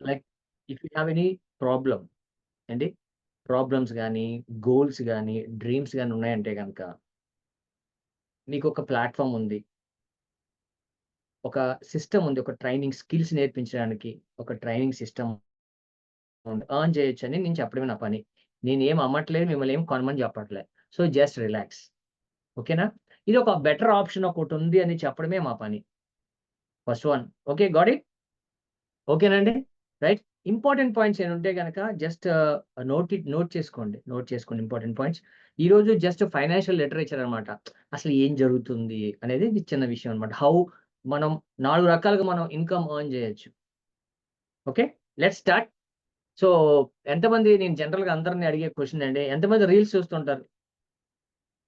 Like if you have any problem అండి, problems కానీ, goals కానీ, డ్రీమ్స్ కానీ ఉన్నాయంటే కనుక మీకు ఒక ప్లాట్ఫామ్ ఉంది, ఒక సిస్టమ్ ఉంది, ఒక ట్రైనింగ్ స్కిల్స్ నేర్పించడానికి ఒక ట్రైనింగ్ సిస్టమ్ ఎర్న్ చేయొచ్చని నేను చెప్పడమే నా పని. నేనేం అమ్మట్లేదు, మిమ్మల్ని ఏం కొనమని చెప్పట్లే. So, just relax. ఓకేనా? ఇది ఒక బెటర్ ఆప్షన్ ఒకటుంది అని చెప్పడమే మా పని. First one. Okay. Got it? ఓకేనండి? రైట్. ఇంపార్టెంట్ పాయింట్స్ ఏనుంటే గనక జస్ట్ నోట్ చేసుకోండి. నోట్ చేసుకోండి ఇంపార్టెంట్ పాయింట్స్. ఈరోజు జస్ట్ ఫైనాన్షియల్ లిటరేచర్ అనమాట. అసలు ఏం జరుగుతుంది అనేది ఇది చిన్న విషయం అనమాట. మనం 4 రకాలుగా మనం ఇన్‌కమ్ ఎర్న్ చేయొచ్చు. ఓకే. Let's start. సో, ఎంతమంది, నేను జనరల్‌గా అందరిని అడిగే క్వెషన్ అండి. ఎంతమంది రీల్స్ చూస్తుంటారు?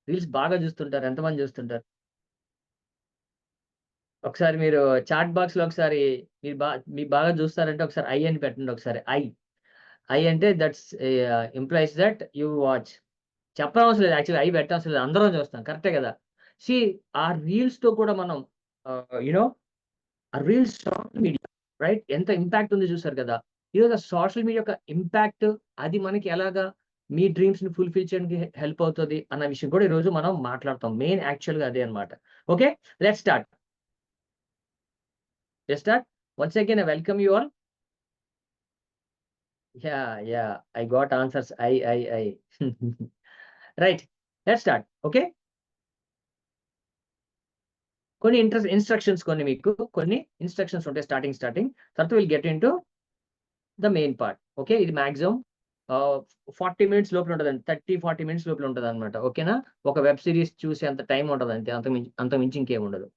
రీల్స్ బాగా చూస్తుంటారు. ఎంతమంది చూస్తుంటారు? ఒకసారి మీరు చాట్ బాక్స్‌లో ఒకసారి మీరు బాగా చూస్తారంటే ఒకసారి ఐ అని పెట్టండి ఒకసారి. ఐ అంటే that's implies that you watch. చెప్పనవసరం లేదు, యాక్చువల్లీ ఐ పెట్టనవసరం లేదు. అందరం చూస్తాం. కరెక్టే కదా! సీ, ఆ రీల్స్‌తో కూడా మనం యూ నో ఆ రీల్స్ సోషల్ మీడియా, రైట్? ఎంత ఇంపాక్ట్ ఉంది చూసారు కదా! ఈరోజు ఆ సోషల్ మీడియా యొక్క ఇంపాక్ట్, అది మనకి ఎలాగా మీ డ్రీమ్స్‌ని ఫుల్‌ఫిల్ చేయడానికి హెల్ప్ అవుతది అన్న విషయం కూడా ఈరోజు మనం మాట్లాడతాం. మెయిన్ యాక్చువల్‌గా అదే అన్నమాట. Okay. Let's start. Let's start. Once again I welcome you all. Yeah! I got answers. I. Right. Let's start. Okay. కొన్ని ఇన్‌స్ట్రక్షన్స్, కొన్ని ఇన్‌స్ట్రక్షన్స్ ఉంటాయి స్టార్టింగ్. తర్వాత will get into the main part. Okay. ఇది maximum 40 minutes లోపల ఉంటదండి. 30, 40 minutes లోపల ఉంటదన్నమాట. ఓకేనా? ఒక వెబ్ సీరీస్ చూసేంత టైం ఉంటది అంతే. అంతకు మించి ఇంకేముండదు.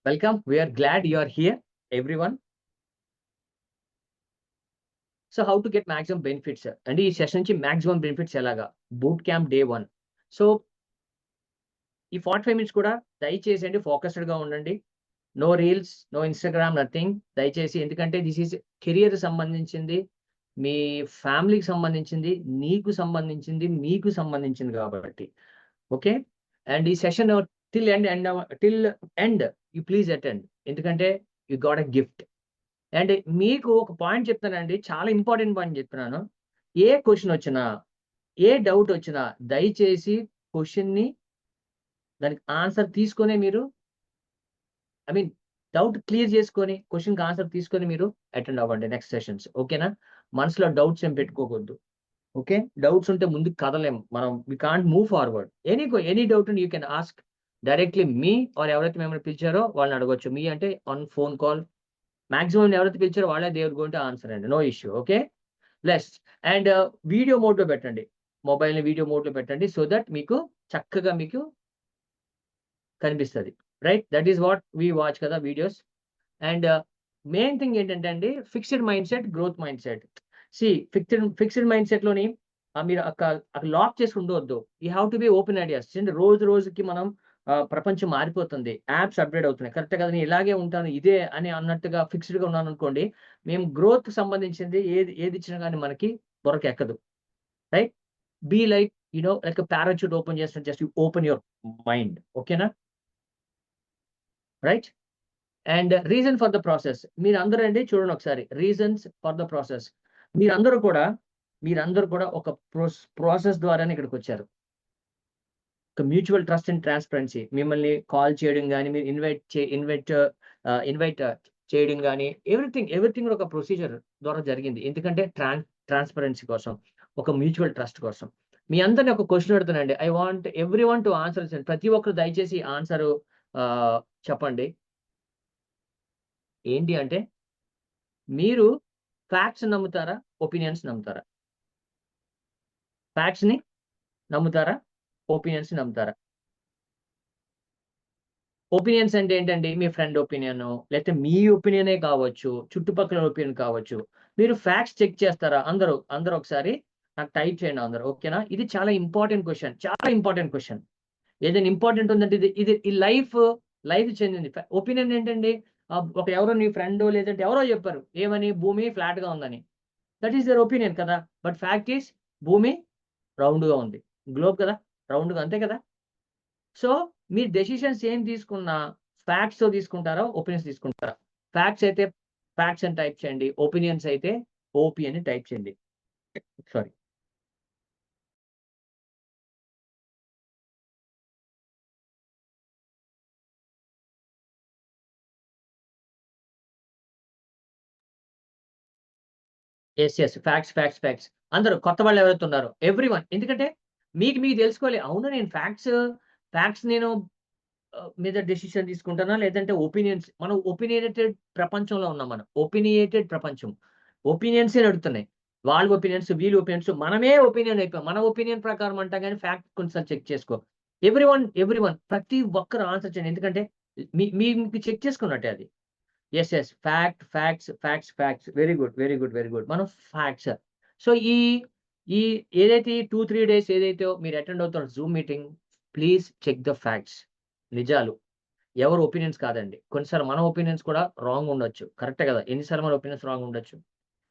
Welcome. We are glad you are here everyone. So, how to get maximum benefits అండి. ఈ సెషన్ నుంచి మాక్సిమం బెనిఫిట్స్ ఎలాగా? Boot camp day 1. సో, ఈ 45 మినిట్స్ కూడా దయచేసి అండి ఫోకస్డ్‌గా ఉండండి. No reels, no Instagram, nothing. దయచేసి, ఎందుకంటే దిస్ ఈస్ కెరియర్ సంబంధించింది, మీ ఫ్యామిలీకి సంబంధించింది, నీకు సంబంధించింది, మీకు సంబంధించింది కాబట్టి. ఓకే. అండ్ ఈ session till end you please attend. ఎందుకంటే you got a gift. And మీకు ఒక పాయింట్ చెప్తానండి. చాలా ఇంపార్టెంట్ పాయింట్ చెప్తున్నాను. ఏ క్వెషన్ వచ్చినా, ఏ డౌట్ వచ్చినా దయచేసి క్వెషన్‌ని, దానికి ఆన్సర్ తీసుకొనే మీరు, ఐ మీన్ డౌట్ క్లియర్ చేసుకొని, క్వెషన్‌కి ఆన్సర్ తీసుకొని మీరు అటెండ్ అవ్వండి నెక్స్ట్ సెషన్స్. ఓకేనా? మనసులో డౌట్స్ ఏం పెట్టుకోకూడదు. ఓకే. డౌట్స్ ఉంటే ముందుకు కదలేం. We can't move forward. Any doubt you can ask directly me, or ఎవరైతే మిమ్మల్ని పిలిచారో వాళ్ళని అడగొచ్చు. మీ అంటే ఆన్ ఫోన్ కాల్. మాక్సిమం ఎవరైతే పిలిచారో వాళ్ళే they are going to answer అండి. No issue. Okay. Plus and video మోడ్‌లో పెట్టండి. మొబైల్‌ని వీడియో మోడ్‌లో పెట్టండి. సో థట్ మీకు చక్కగా కనిపిస్తది. Right? That is what we watch కదా వీడియోస్. అండ్ మెయిన్ థింగ్ ఏంటంటే అండి, fixed mindset, growth mindset. Fixed మైండ్‌సెట్‌లోని మీరు అక్కడ లాక్ చేసి ఉండొద్దు. You have to be open ideas. చూడండి, రోజు రోజుకి మనం ప్రపంచం మారిపోతుంది. యాప్స్ అప్‌డేట్ అవుతున్నాయి. కరెక్టే కదా! నేను ఇలాగే ఉంటాను, ఇదే అని అన్నట్టుగా ఫిక్స్డ్‌గా ఉన్నాననుకోండి, మేము గ్రోత్‌కి సంబంధించింది ఏది ఇచ్చినా గాని మనకి బుర్రకెక్కదు. Right? Be like like a parachute open చేసినట్టు, just you open your mind. ఓకేనా? Right? And reason for the process. మీరందరూ అండి చూడండి ఒకసారి. Reasons for the process. మీరందరూ కూడా మీరందరూ కూడా ఒక ప్రాసెస్ ద్వారానే ఇక్కడికొచ్చారు. ఒక మ్యూచువల్ ట్రస్ట్ అండ్ ట్రాన్స్‌పరెన్సీ. మిమ్మల్ని కాల్ చేయడం గాని, మీరు ఇన్వైట్ చేయడం గాని, ఎవ్రీథింగ్ కూడా ఒక ప్రొసీజర్ ద్వారా జరిగింది. ఎందుకంటే ట్రాన్స్‌పరెన్సీ కోసం, ఒక మ్యూచువల్ ట్రస్ట్ కోసం. మీ అందరిని ఒక క్వెషన్ అడుగుతానండి. I want everyone to answer this. ప్రతి ఒక్కరు దయచేసి ఆన్సరు చెప్పండి. ఏంటి అంటే, మీరు ఫ్యాక్ట్స్ నమ్ముతారా? ఒపీనియన్స్ నమ్ముతారా? ఫ్యాక్ట్స్‌ని నమ్ముతారా? ఒపీనియన్స్‌ని నమ్ముతారా? ఒపీనియన్స్ అంటే ఏంటండి? మీ ఫ్రెండ్ ఒపీనియన్, లేకపోతే మీ ఒపీనియనే కావచ్చు, చుట్టుపక్కల ఒపీనియన్ కావచ్చు. మీరు ఫ్యాక్ట్స్ చెక్ చేస్తారా? అందరూ ఒకసారి నాకు టైప్ చేయండి అందరూ. ఓకేనా? ఇది చాలా ఇంపార్టెంట్ క్వెషన్. చాలా ఇంపార్టెంట్ క్వెషన్. ఏదైనా ఇంపార్టెంట్ ఉందంటే ఇది ఈ లైఫ్ చెందింది. ఒపీనియన్ ఏంటండి? ఒక ఎవరో నీ ఫ్రెండో లేదంటే ఎవరో చెప్పారు. ఏమని? భూమి ఫ్లాట్‌గా ఉందని. దట్ ఈస్ దేర్ ఒపీనియన్ కదా! బట్ ఫ్యాక్ట్ ఈస్ భూమి రౌండ్‌గా ఉంది. గ్లోబ్ కదా! రౌండ్‌గా అంతే కదా! సో, మీరు డెసిషన్స్ ఏం తీసుకున్నా ఫ్యాక్ట్స్‌తో తీసుకుంటారా? ఒపీనియన్స్ తీసుకుంటారా? ఫ్యాక్ట్స్ అయితే ఫ్యాక్ట్స్ అని టైప్ చేయండి. ఒపీనియన్స్ అయితే ఓపీ అని టైప్ చేయండి. సారీ. యెస్. ఫ్యాక్ట్స్. అందరూ కొత్త వాళ్ళు ఎవరైతే ఉన్నారో ఎవ్రీవన్. ఎందుకంటే మీకు తెలుసుకోవాలి. అవును నేను ఫ్యాక్ట్స్ నేను మీద డెసిషన్ తీసుకుంటానా? లేదంటే ఒపీనియన్స్ మనం ఒపినియేటెడ్ ప్రపంచంలో ఉన్నాం మనం. ఒపినియేటెడ్ ప్రపంచం. ఒపీనియన్సే నడుస్తున్నాయి. వాళ్ళ ఒపీనియన్స్, వీళ్ళ ఒపీనియన్స్ మనమే ఒపీనియన్ అయిపోయాం. మన ఒపీనియన్ ప్రకారం అంటాం గాని ఫ్యాక్ట్ కొంచెం చెక్ చేసుకో. ఎవ్రీవన్ ప్రతి ఒక్కరు ఆన్సర్ చేయండి. ఎందుకంటే మీకు చెక్ చేసుకున్నట్టే అది. యెస్. ఫ్యాక్ట్స్. Very good. మనం ఫ్యాక్ట్స్. సో, ఈ ఏదైతే 2, 3 డేస్ ఏదైతే మీరు అటెండ్ అవుతారో zoom meeting please check the facts. నిజాలు. ఎవరి ఒపీనియన్స్ కాదండి. కొన్నిసార్లు మన ఒపీనియన్స్ కూడా రాంగ్ ఉండొచ్చు. కరెక్టే గదా! ఎన్ని సార్లు మన ఒపీనియన్స్ రాంగ్ ఉండొచ్చు.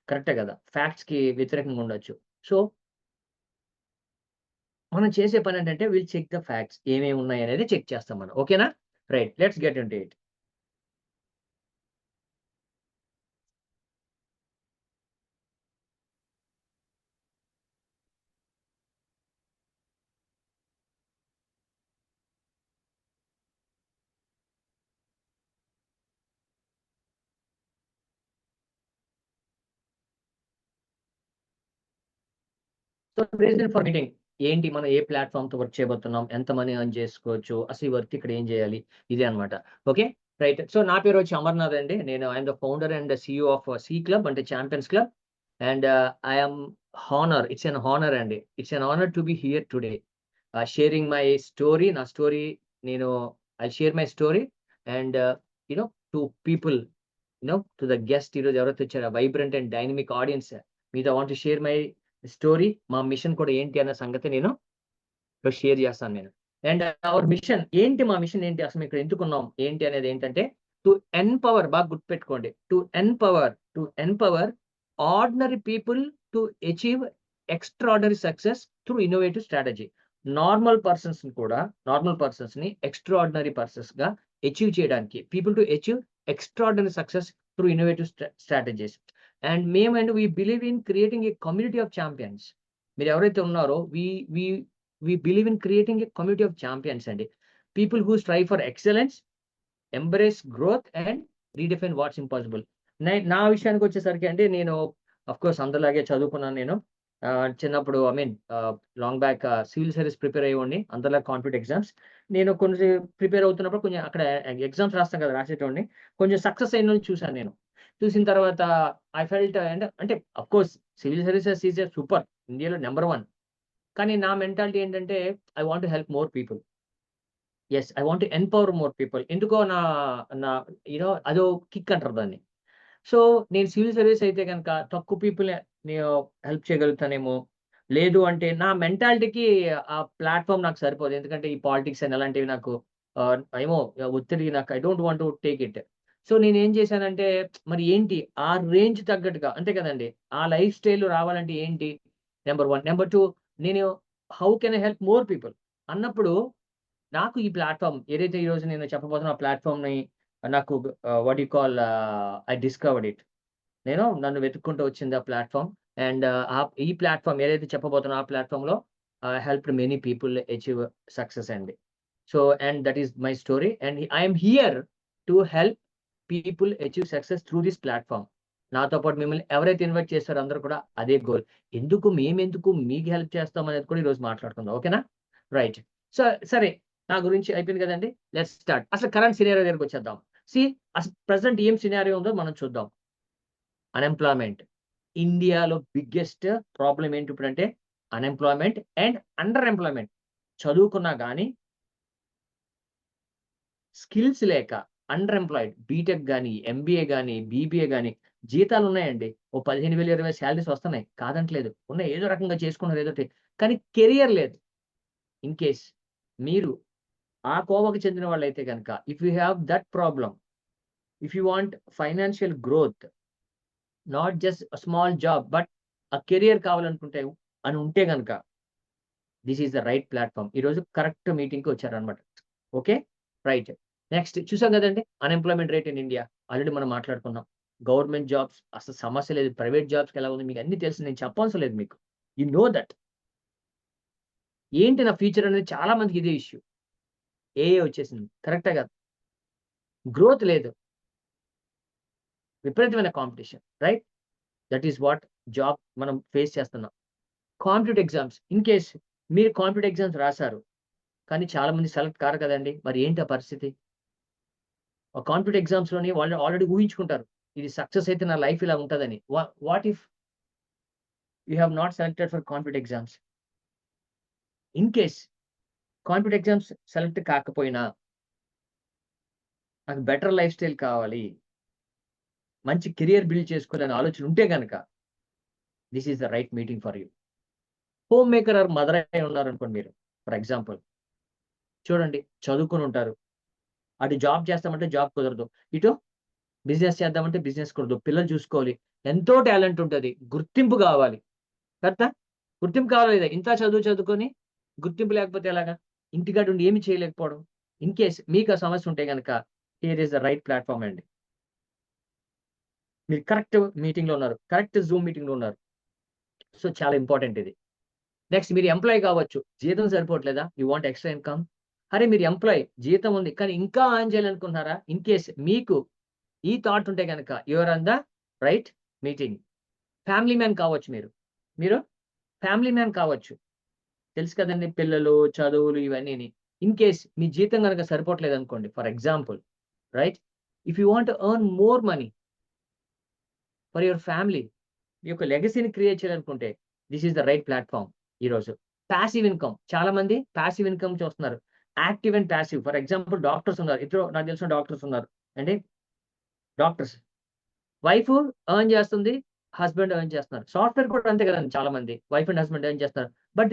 కరెక్టే గదా! ఫ్యాక్ట్స్‌కి వ్యతిరేకంగా ఉండొచ్చు. సో, మనం చేసే పనేంటంటే విల్ చెక్ ద ఫ్యాక్ట్స్ ఏమేమి ఉన్నాయనేది చెక్ చేస్తాం మనం. ఓకేనా? Right. Let's get into it. So, reason for meeting ఏంటి? మనం ఏ ప్లాట్‌ఫార్మ్‌తో వర్క్ చేయబోతున్నాం? ఎంత మనీ ఎర్న్ చేసుకోవచ్చు? అసలు ఈ వర్క్ ఇక్కడ ఏం జేయాలి? ఇదే అన్నమాట. ఓకే. రైట్. సో, నా పేరు వచ్చి అమర్‌నాథ్ అండి. నేను I'm the founder and CEO of C club అంటే champions club. And I am it's an honour అండి. It's an honour to be here today. Sharing my story. నా స్టోరీ నేను share my story and you know to people to the guest ఈరోజు ఎవరైతే వచ్చారో vibrant and dynamic audience మీతో want to share my story. మా mission కూడా ఏంటి అన్న సంగతి నేను షేర్ చేస్తాను నేను. అండ్ అవర్ మిషన్ ఏంటి? మా మిషన్ ఏంటి? అసలు ఇక్కడ ఎందుకున్నాం? ఏంటి అనేది ఏంటంటే టు ఎంపవర్ బాగా గుర్తుపెట్టుకోండి. To empower ordinary people to achieve extraordinary success through innovative strategy. Normal పర్సన్స్‌ని కూడా నార్మల్ పర్సన్స్‌ని ఎక్స్ట్రార్డినరీ పర్సన్స్‌గా అచీవ్ చేయడానికి people to achieve extraordinary success through innovative strategies. And we believe in creating a community of champions. మీరు ఎవరైతే ఉన్నారో we we believe in creating a community of champions అండి. People who strive for excellence, embrace growth and redefine what's impossible. నా విషయానికొచ్చేసరికి అండి నేను of course అందరిలాగే చదువుకున్నాను నేను. చిన్నప్పుడు long back civil service prepare అయ్యేవాడిని. అందరిలాగా కాంపిటేటివ్ ఎగ్జామ్స్. నేను కొంచెం ప్రిపేర్ అవుతున్నప్పుడు కొంచెం అక్కడ ఎగ్జామ్స్ రాస్తాం కదా! రాసేటోడిని. కొంచెం సక్సెస్ అయినోళ్ళని చూసాను నేను. చూసిన తర్వాత ఐ ఫెల్ట్ అంటే of course civil services is a super. ఇండియాలో నంబర్ 1. కానీ నా మెంటాలిటీ ఏంటంటే I want to help more people. I want to empower more people. ఎందుకో నా నా అదో కిక్ అంటారు దాన్ని. సో, నేను సివిల్ సర్వీస్ అయితే గనక తక్కువ పీపుల్‌నే నేను హెల్ప్ చేయగలుగుతానేమో. లేదు అంటే నా మెంటాలిటీకి ఆ ప్లాట్‌ఫార్మ్ నాకు సరిపోదు. ఎందుకంటే ఈ పాలిటిక్స్ అని అలాంటివి నాకు ఏమో ఒత్తిడి నాకు I don't want to take it. So, నేనేం చేశానంటే మరి ఏంటి ఆ రేంజ్ తగ్గట్టుగా అంతే కదండీ! ఆ లైఫ్ స్టైల్ రావాలంటే ఏంటి? నంబర్ 1. నంబర్ 2 నేను how can I help more people అన్నప్పుడు నాకు ఈ ప్లాట్‌ఫార్మ్ ఏదైతే ఈరోజు నేను చెప్పబోతున్న ఆ ప్లాట్‌ఫార్మ్‌ని నాకు what you call I discovered it. నన్ను వెతుక్కుంటూ వచ్చింది ఆ ప్లాట్‌ఫార్మ్. అండ్ ఈ ప్లాట్‌ఫార్మ్ ఏదైతే చెప్పబోతున్నా ఆ ప్లాట్‌ఫార్మ్‌లో helped many people achieve success అండి. So, and that is my story and I am here to help people achieve success through this platform. నాతో పాటు మిమ్మల్ని ఎవరైతే ఇన్వైట్ చేసారో అందరూ కూడా అదే గోల్. మేమెందుకు మీకు హెల్ప్ చేస్తాం అనేది కూడా ఈరోజు మాట్లాడుకుందాం. ఓకేనా? రైట్. సో, సరే నా గురించి అయిపోయింది కదండీ! Let's start. అసలు కరెంట్ సినారియో దగ్గరికొచ్చేద్దాం. సీ అసలు ప్రెజెంట్ ఏం సినారియో ఉందో మనం చూద్దాం. అన్‌ఎంప్లాయ్‌మెంట్. ఇండియాలో బిగ్గెస్ట్ ప్రాబ్లమ్ ఏంటి ఇప్పుడంటే అన్‌ఎంప్లాయ్‌మెంట్ అండ్ అండర్ ఎంప్లాయ్‌మెంట్. చదువుకున్నా గాని స్కిల్స్ లేక అండర్ ఎంప్లాయిడ్ బీటెక్ గాని, ఎంబీఏ గాని, బీబీఏ గాని జీతాలు ఉన్నాయండి. ఓ 15,000, 20,000 సాలరీస్ వస్తున్నాయి. కాదంటలేదు. ఉన్నాయి. ఏదో రకంగా చేసుకున్నారు ఏదోటి. కానీ కెరియర్ లేదు. ఇన్ కేస్ మీరు ఆ కోవకు చెందిన వాళ్ళైతే గనక if you have that problem, if you want financial growth, not just a small job but ఆ కెరియర్ కావాలనుకుంటే అని ఉంటే గనక this is the right platform. ఈరోజు కరెక్ట్ మీటింగ్‌కి వచ్చారన్నమాట. ఓకే. రైట్. నెక్స్ట్ చూసాం గదండీ! Unemployment rate in India. Already మనం మాట్లాడుకున్నాం. గవర్నమెంట్ జాబ్స్ అసలు సమస్య లేదు. ప్రైవేట్ జాబ్స్‌కి ఎలా ఉంది మీకు అన్నీ తెలుసు. నేను చెప్పవసరం లేదు మీకు. You know that. ఏంటి నా ఫ్యూచర్ అనేది చాలా మందికి ఇదే ఇష్యూ. ఏఐ వచ్చేసింది. కరెక్టా కాదా? గ్రోత్ లేదు. విపరీతమైన competition. Right? That is what job మనం ఫేస్ చేస్తున్నాం. కాంపిటీటివ్ ఎగ్జామ్స్ ఇన్ కేస్ మీరు కాంపిటీటివ్ ఎగ్జామ్స్ రాసారు. కానీ చాలా మంది సెలెక్ట్ కారు కదండీ! మరి ఏంటి ఆ పరిస్థితి? ఆ కాంపిటీటివ్ ఎగ్జామ్స్‌లోని వాళ్ళు ఆల్రెడీ ఊహించుకుంటారు. ఇది సక్సెస్ అయితే నా లైఫ్ ఇలా ఉంటదని. What if you have not selected for competitive exams? In case competitive exams select కాకపోయినా, నాకు బెటర్ లైఫ్ స్టైల్ కావాలి. మంచి కెరియర్ బిల్డ్ చేసుకోవాలనే ఆలోచన ఉంటే గనక, this is the right meeting for you. Home maker or mother అయి ఉన్నారనుకోండి మీరు. ఫర్ ఎగ్జాంపుల్ చూడండి చదువుకొనుంటారు. అటు జాబ్ చేస్తామంటే జాబ్ కుదరదు. ఇటు బిజినెస్ చేద్దామంటే బిజినెస్ కుదరదు. పిల్లలు చూసుకోవాలి. ఎంతో టాలెంట్ ఉంటది. గుర్తింపు గావాలి. కరెక్టా? గుర్తింపు కావాలా లేదా? ఇంత చదువు చదువుకొని గుర్తింపు లేకపోతే ఎలాగా? ఇంటికాడుండి ఏమి చేయలేకపోవడం. ఇన్ కేస్ మీకు ఆ సమస్య ఉంటే గనక here is the right platform అండి. మీరు కరెక్ట్ మీటింగ్‌లో ఉన్నారు. కరెక్ట్ జూమ్ మీటింగ్‌లో ఉన్నారు. సో, చాలా ఇంపార్టెంట్ ఇది. నెక్స్ట్ మీరు ఎంప్లాయీ కావచ్చు. జీతం సరిపోవట్లేదా? You want extra income. అరే! మీరు ఎంప్లాయీ జీతం ఉంది. కానీ ఇంకా ఎర్న్ చేయాలనుకుంటున్నారా? ఇన్ కేస్ మీకు ఈ థాట్ ఉంటే గనక you are on the right meeting. Family man కావచ్చు మీరు. మీరు ఫ్యామిలీ మ్యాన్ కావచ్చు. తెలుసు కదండీ! పిల్లలు, చదువులు ఇవన్నీని. ఇన్ కేస్ మీ జీతం గనక సరిపోవట్లేదనుకోండి for example right? If you want to earn more money for your family, మీ యొక్క లెగసీని క్రియేట్ చేయాలనుకుంటే this is the right platform ఈరోజు. పాసివ్ ఇన్‌కమ్ చాలా మంది పాసివ్ ఇన్‌కమ్ చూస్తున్నారు. Active and passive for example doctors ఉన్నారు. ఇద్దరు నాకు తెలిసిన డాక్టర్స్ ఉన్నారు. ఏంటి? డాక్టర్స్. వైఫ్ ఎర్న్ చేస్తుంది. హస్బాండ్ ఎర్న్ చేస్తున్నారు. సాఫ్ట్‌వేర్ కూడా అంతే కదండీ చాలా మంది. వైఫ్ అండ్ హస్బాండ్ ఎర్న్ చేస్తున్నారు. But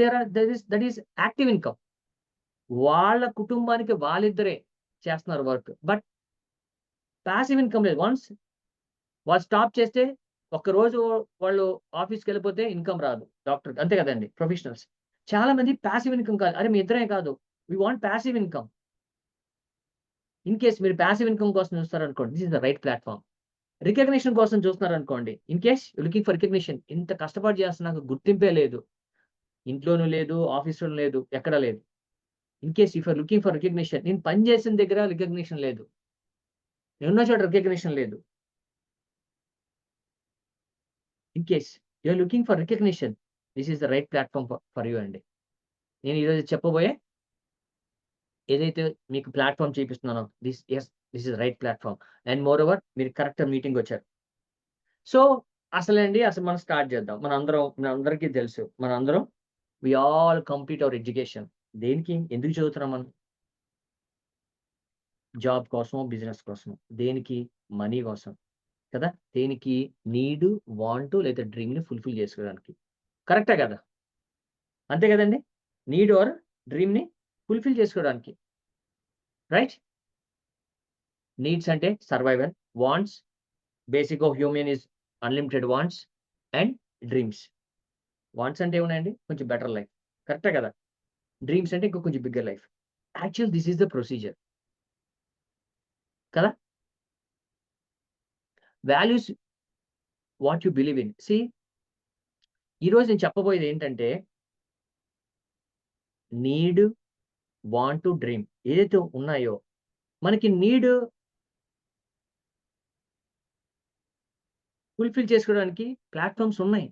that is active income. వాళ్ళ కుటుంబానికి వాళ్ళిద్దరే చేస్తున్నారు వర్క్. బట్ పాసివ్ ఇన్‌కమ్ లేదు. వన్స్ వాళ్ళు స్టాప్ చేస్తే ఒక్కరోజు వాళ్ళు ఆఫీస్‌కెళ్ళిపోతే ఇన్‌కమ్ రాదు డాక్టర్‌కి. అంతే కదండీ ప్రొఫెషనల్స్. చాలా మంది పాసివ్ ఇన్‌కమ్ కాదు. అరే! మీ ఇద్దరే కాదు. We want passive income. In case మీరు పాసివ్ ఇన్‌కమ్ కోసం చూస్తారనుకోండి. This is the right platform. Recognition కోసం చూస్తున్నారనుకోండి. In case you looking for recognition. ఇంత కష్టపడి చేస్తున్నా నాకు గుర్తింపే లేదు. ఇంట్లోనూ లేదు, ఆఫీస్‌లోను లేదు, ఎక్కడ లేదు. In case if you are looking for recognition నేను పని చేసిన దగ్గర రికగ్నిషన్ లేదు. నేనున్న చోట రికగ్నిషన్ లేదు. In case you are looking for recognition this is the right platform for you అండి. నేను ఈరోజు చెప్పబోయే ఏదైతే మీకు ప్లాట్‌ఫార్మ్ చూపిస్తున్నానో this is right platform. And moreover మీరు కరెక్ట్ మీటింగ్‌కొచ్చారు. సో, అసలు మనం స్టార్ట్ చేద్దాం. మనందరికీ తెలుసు. మనందరం we all complete our education. దేనికి? ఎందుకు చదువుతున్నాం మనం? జాబ్ కోసమో, బిజినెస్ కోసమో. దేనికి? మనీ కోసం. కదా! దేనికి? నీడ్, వాంట్ లేదా డ్రీమ్‌ని ఫుల్‌ఫిల్ చేసుకోవడానికి. కరెక్టే కదా! అంతే కదండీ! నీడ్ ఆర్ డ్రీమ్‌ని ఫుల్‌ఫిల్ చేసుకోవడానికి. రైట్? నీడ్స్ అంటే survival. Wants basic of human is unlimited wants and dreams. Wants అంటే ఏమున్నాయండి? కొంచెం బెటర్ లైఫ్. కరెక్టే కదా! డ్రీమ్స్ అంటే ఇంకా కొంచెం bigger life. Actual this is the procedure. కదా! Values what you believe in. ఈరోజు నేను చెప్పబోయేది ఏంటంటే నీడ్, వాంట్, డ్రీమ్ ఏదైతే ఉన్నాయో మనకి నీడ్ ఫుల్‌ఫిల్ చేసుకోవడానికి ప్లాట్‌ఫార్మ్స్ ఉన్నాయి.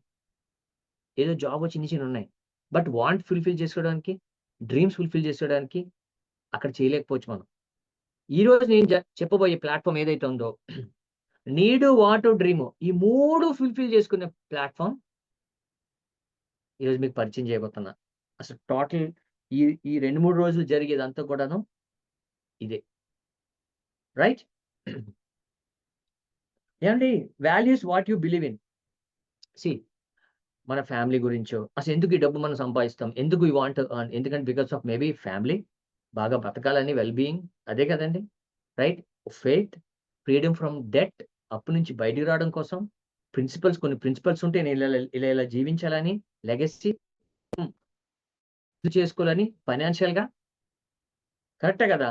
ఏదో జాబో చిన్న చిన్నవి ఉన్నాయి. బట్ వాంట్ ఫుల్‌ఫిల్ చేసుకోవడానికి, డ్రీమ్స్ ఫుల్‌ఫిల్ చేసుకోవడానికి అక్కడ చేయలేకపోవచ్చు మనం. ఈరోజు నేను చెప్పబోయే ప్లాట్‌ఫార్మ్ ఏదైతే ఉందో నీడ్, వాంట్, డ్రీమ్ ఈ 3 ఫుల్‌ఫిల్ చేసుకునే ప్లాట్‌ఫార్మ్ ఈరోజు మీకు పరిచయం చేయబోతున్నా. అసలు టోటల్ ఈ ఈ 2, 3 రోజులు జరిగేదంతా కూడాను ఇదే. రైట్? ఏమండి values what you believe in. See మన ఫ్యామిలీ గురించో, అసలు ఎందుకు ఈ డబ్బు మనం సంపాదిస్తాం? ఎందుకు వి వాంట్ టు ఎర్న్? ఎందుకంటే బికాస్ ఆఫ్ మేబీ ఫ్యామిలీ, బాగా బతకాలని, వెల్ బీయింగ్, అదే కదండీ! Right? Faith, freedom from debt, అప్పు నుంచి బయటికి రావడం కోసం, కొన్ని ప్రిన్సిపల్స్ ఉంటే నేను ఇలా జీవించాలని, లెగసీ చేసుకోవాలని, ఫైనాన్షియల్‌గా, కరెక్టే కదా!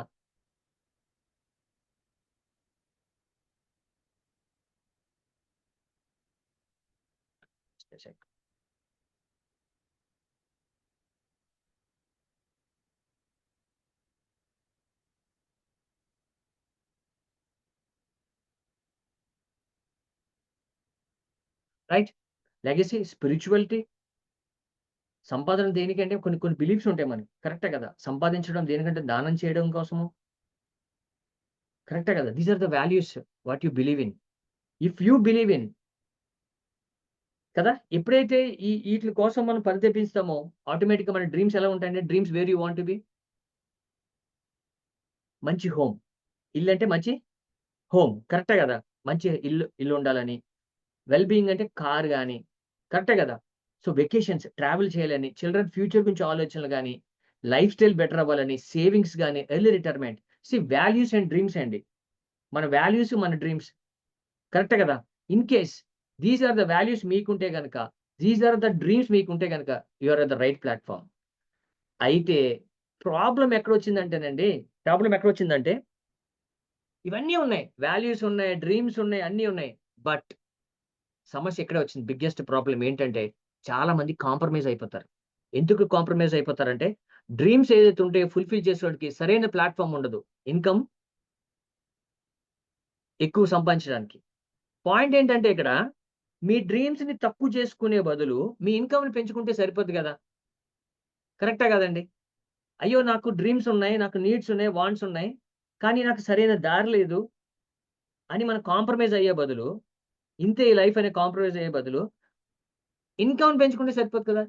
రైట్? లెగసీ, స్పిరిచువాలిటీ, సంపాదన దేనికంటే కొన్ని బిలీఫ్స్ ఉంటాయి మనకి. కరెక్టే కదా! సంపాదించడం దేనికంటే దానం చేయడం కోసము. కరెక్టే కదా! These are the values what you believe in. If you believe in, కదా! ఎప్పుడైతే ఈట్లి కోసం మనం పరితపిస్తామో ఆటోమేటిక్‌గా మన డ్రీమ్స్ ఎలా ఉంటాయంటే, dreams where you want to be. మంచి హోమ్. ఇల్లంటే మంచి హోమ్. కరెక్టే గదా! మంచి ఇల్లుండాలని. వెల్ బీయింగ్ అంటే కార్ గాని, కరెక్టే గదా! సో, వెకేషన్స్, ట్రావెల్ చేయాలని, చిల్డ్రన్ ఫ్యూచర్ గురించి ఆలోచనలు గాని, లైఫ్ స్టైల్ బెటర్ అవ్వాలని, సేవింగ్స్ గాని, early retirement. Values and dreams అండి. మన వాల్యూస్, మన డ్రీమ్స్. కరెక్టే గదా! In case these are the values మీకుంటే గనక, దీస్ ఆర్ ద డ్రీమ్స్ మీకుంటే గనక, you are at the right platform. అయితే ప్రాబ్లమ్ ఎక్కడొచ్చిందంటేనండి, ప్రాబ్లమ్ ఎక్కడొచ్చిందంటే, ఇవన్నీ ఉన్నాయి. వాల్యూస్ ఉన్నాయి, డ్రీమ్స్ ఉన్నాయి, అన్నీ ఉన్నాయి. బట్ సమస్య ఇక్కడే వచ్చింది. బిగ్గెస్ట్ ప్రాబ్లమ్ ఏంటంటే, చాలా మంది కాంప్రమైజ్ అయిపోతారు. ఎందుకు కాంప్రమైజ్ అయిపోతారంటే, డ్రీమ్స్ ఏదైతే ఉంటాయో ఫుల్‌ఫిల్ చేసేవాడికి సరైన ప్లాట్‌ఫార్మ్ ఉండదు. ఇన్‌కమ్ ఎక్కువ సంపాదించడానికి. పాయింట్ ఏంటంటే ఇక్కడ, మీ డ్రీమ్స్‌ని తక్కువ చేసుకునే బదులు, మీ ఇన్‌కమ్‌ని పెంచుకుంటే సరిపోద్ది గదా! కరెక్టా కాదండి? అయ్యో! నాకు డ్రీమ్స్ ఉన్నాయి, నాకు నీడ్స్ ఉన్నాయి, వాంట్స్ ఉన్నాయి. కానీ నాకు సరైన దారి లేదు అని మనం కాంప్రమైజ్ అయ్యే బదులు, ఇంతే ఈ లైఫ్ అని కాంప్రమైజ్ అయ్యే బదులు, ఇన్‌కమ్‌ని పెంచుకుంటే సరిపోద్ది కదా!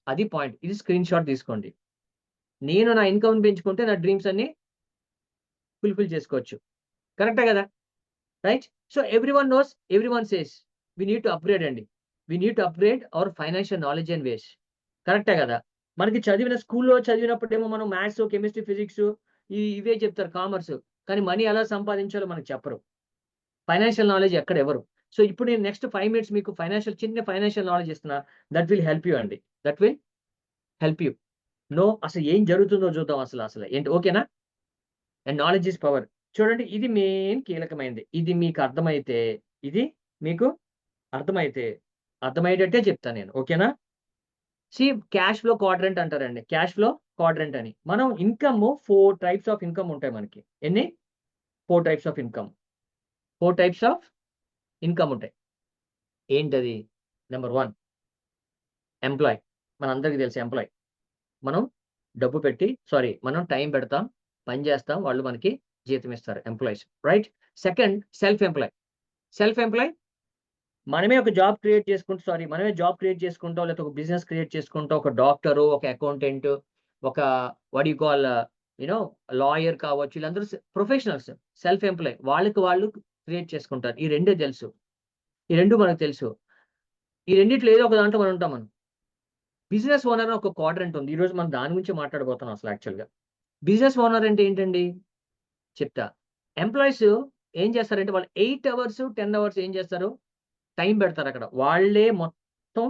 అది పాయింట్. ఇది స్క్రీన్ షాట్ తీసుకోండి. నేను నా ఇన్‌కమ్‌ని పెంచుకుంటే నా డ్రీమ్స్ అన్నీ ఫుల్‌ఫిల్ చేసుకోవచ్చు. కరెక్టే గదా! Right? So, everyone knows, everyone says we need to upgrade అండి. We need to upgrade our financial knowledge and ways. కరెక్టే గదా! మనకి స్కూల్‌లో చదివినప్పుడేమో మనం మ్యాథ్స్, కెమిస్ట్రీ, ఫిజిక్స్ ఇవే చెప్తారు, కామర్స్. కానీ మనీ ఎలా సంపాదించాలో మనకు చెప్పరు. ఫైనాన్షియల్ నాలెడ్జ్ ఎక్కడ ఇవ్వరు. సో, ఇప్పుడు నేను నెక్స్ట్ 5 మినిట్స్ మీకు చిన్న ఫైనాన్షియల్ నాలెడ్జ్ ఇస్తున్నా. దట్ విల్ హెల్ప్ యూ అండి. That will help you. అసలు ఏం జరుగుతుందో చూద్దాం అసలు ఏంటి, ఓకేనా? And knowledge is power. చూడండి, ఇది మెయిన్ కీలకమైనది. ఇది మీకు అర్థమైతే, ఇది మీకు అర్థమైతే, అర్థమయ్యేటట్టే చెప్తా నేను. ఓకేనా? సీ, క్యాష్ ఫ్లో క్వాడ్రంట్ అంటారండి. క్యాష్ ఫ్లో క్వాడ్రంట్ అని. మనం 4 టైప్స్ ఆఫ్ ఇన్‌కమ్ ఉంటాయి మనకి. ఎన్ని? 4 types of income. 4 types of income ఉంటాయి. ఏంటది? Number 1, employ. మనందరికీ తెలుసు ఎంప్లాయ్. మనం మనం టైం పెడతాం, పని చేస్తాం, వాళ్ళు మనకి జీతం ఇస్తారు, employees. Right? Second, self employee. Self employee, మనమే జాబ్ క్రియేట్ చేసుకుంటాం, లేకపోతే ఒక బిజినెస్ క్రియేట్ చేసుకుంటాం. ఒక డాక్టరు, ఒక అకౌంటెంట్, ఒక వాట్ యూ కాల్ లాయర్ కావచ్చు. వీళ్ళందరూ ప్రొఫెషనల్స్. Self employee. వాళ్ళకి వాళ్ళు క్రియేట్ చేసుకుంటారు. ఈ రెండే తెలుసు. ఈ 2 మనకు తెలుసు. ఈ రెండిట్లో ఏదో ఒక దాంట్లో మనం ఉంటాం. బిజినెస్ ఓనర్ అని ఒక క్వాడ్రంట్ ఉంది. ఈరోజు మనం దాని గురించే మాట్లాడబోతున్నాం అసలు యాక్చువల్‌గా. బిజినెస్ ఓనర్ అంటే ఏంటండి? చెప్తా. ఎంప్లాయీస్ ఏం చేస్తారంటే, వాళ్ళు 8 అవర్స్, 10 అవర్స్ ఏం చేస్తారు? టైం పెడతారక్కడ. వాళ్ళే మొత్తం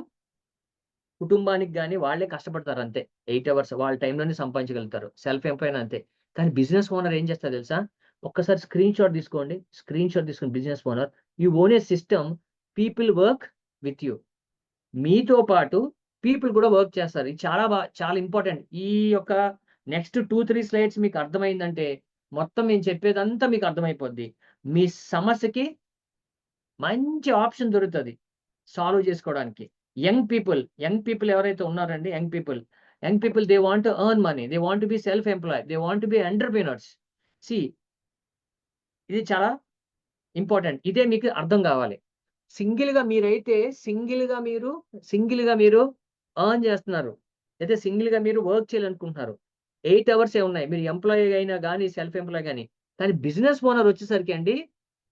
కుటుంబానికి గాని వాళ్ళే కష్టపడతారు అంతే. 8 అవర్స్ వాళ్ళ టైంలోనే సంపాదించగలుగుతారు. సెల్ఫ్ ఎంప్లాయ్ అంతే. కానీ బిజినెస్ ఓనర్ ఏం చేస్తారో తెలుసా? ఒక్కసారి స్క్రీన్ షాట్ తీసుకోండి. స్క్రీన్ షాట్ తీసుకొని business owner, you own A system, people work with you. మీతో పాటు పీపుల్ కూడా వర్క్ చేస్తారు. ఇది చాలా ఇంపార్టెంట్. ఈ యొక్క నెక్స్ట్ 2, 3 స్లైడ్స్ మీకు అర్థమైందంటే, మొత్తం నేను చెప్పేదంతా మీకు అర్థమైపోద్ది. మీ సమస్యకి మంచి ఆప్షన్ దొరుకుతది సాల్వ్ చేసుకోవడానికి. యంగ్ పీపుల్ ఎవరైతే ఉన్నారండి, young people they want to earn money. They want to be self employ. They want to be entrepreneurs. See, ఇది చాలా ఇంపార్టెంట్. ఇదే మీకు అర్థం గావాలి. సింగిల్‌గా మీరైతే సింగిల్‌గా మీరు ఎర్న్ చేస్తున్నారు. అయితే సింగిల్‌గా మీరు వర్క్ చేయాలనుకుంటున్నారు. 8 అవర్సే ఉన్నాయి. మీరు ఎంప్లాయీ అయినా గాని, సెల్ఫ్ ఎంప్లాయీ గాని. కానీ బిజినెస్ ఓనర్ వచ్చేసరికి అండి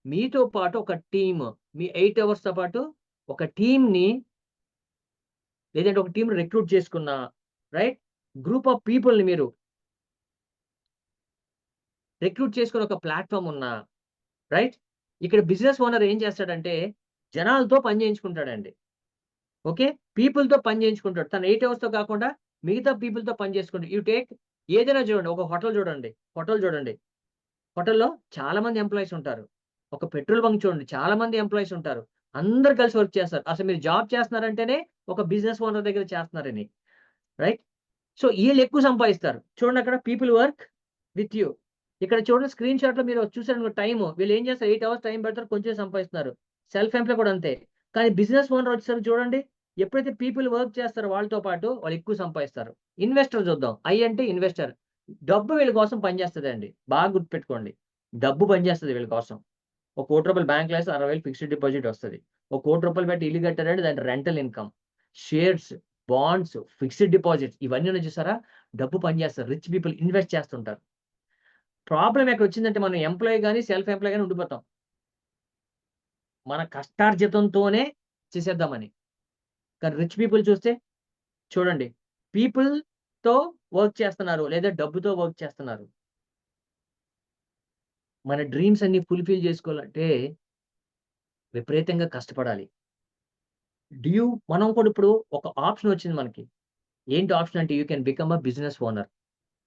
మీతో పాటు ఒక టీమ్, మీ 8 అవర్స్‌తో పాటు ఒక టీమ్‌ని లేదంటే ఒక టీమ్‌ని రిక్రూట్ చేసుకున్న రైట్? గ్రూప్ ఆఫ్ పీపుల్‌ని మీరు రిక్రూట్ చేసుకొని ఒక ప్లాట్‌ఫార్మ్ ఉన్నా రైట్? ఇక్కడ బిజినెస్ ఓనర్ ఏం చేస్తాడంటే జనాలతో పని చేయించుకుంటాడండి. ఓకే. పీపుల్‌తో పని చేయించుకుంటాడు. తన 8 అవర్స్‌తో కాకుండా మిగతా పీపుల్‌తో పని చేసుకుంటాడు. యూ టేక్ ఏదైనా చూడండి. ఒక హోటల్ చూడండి. హోటల్ చూడండి. హోటల్‌లో చాలా మంది ఎంప్లాయీస్ ఉంటారు. ఒక పెట్రోల్ బంక్ చూడండి. చాలా మంది ఎంప్లాయీస్ ఉంటారు. అందరూ కలిసి వర్క్ చేస్తారు. అసలు మీరు జాబ్ చేస్తున్నారంటేనే ఒక బిజినెస్ ఓనర్ దగ్గర చేస్తున్నారని. రైట్? సో, ఈళ్ళు ఎక్కువ సంపాదిస్తారు. చూడండి అక్కడ పీపుల్ వర్క్ విత్ యూ. ఇక్కడ చూడండి స్క్రీన్ షాట్‌లో మీరు చూసారనుకో టైము. వీళ్ళు ఏం చేస్తారు 8 అవర్స్ టైం పెడతారు. కొంచెం సంపాదిస్తున్నారు. సెల్ఫ్ ఎంప్లాయ్ కూడా అంతే. కానీ బిజినెస్ ఓనర్ వచ్చేసరికి చూడండి. ఎప్పుడైతే పీపుల్ వర్క్ చేస్తారో వాళ్ళతో పాటు వాళ్ళు ఎక్కువ సంపాదిస్తారు. ఇన్వెస్టర్ చూద్దాం. ఐ అంటే ఇన్వెస్టర్. డబ్బు వీళ్ళ కోసం పనిచేస్తదండి. బాగా గుర్తుపెట్టుకోండి. డబ్బు పనిచేస్తది వీళ్ళ కోసం. ఒక రూ. 1,00,00,000 బ్యాంక్‌లో ఏస్తే 60,000 ఫిక్స్డ్ డిపాజిట్ వస్తది. ఒక రూ. 1,00,00,000 పెట్టి ఇల్లు కట్టారంటే దాని rental income. Shares, bonds, fixed deposits ఇవన్నీ ఉన్నాయి చూసారా? డబ్బు పనిచేస్తది. రిచ్ పీపుల్ ఇన్వెస్ట్ చేస్తుంటారు. ప్రాబ్లమ్ ఎక్కడొచ్చిందంటే మనం ఎంప్లాయీ గాని, సెల్ఫ్ ఎంప్లాయీ గాని ఉండిపోతాం. మన కష్టార్జితంతోనే చేసేద్దామని. కానీ రిచ్ పీపుల్ చూస్తే చూడండి. పీపుల్‌తో వర్క్ చేస్తున్నారు. లేదా డబ్బుతో వర్క్ చేస్తున్నారు. మన డ్రీమ్స్ అన్ని ఫుల్‌ఫిల్ చేసుకోవాలంటే విపరీతంగా కష్టపడాలి. మనం కూడా ఇప్పుడు ఒక ఆప్షన్ వచ్చింది మనకి. ఏంటి ఆప్షన్ అంటే you can become a business owner.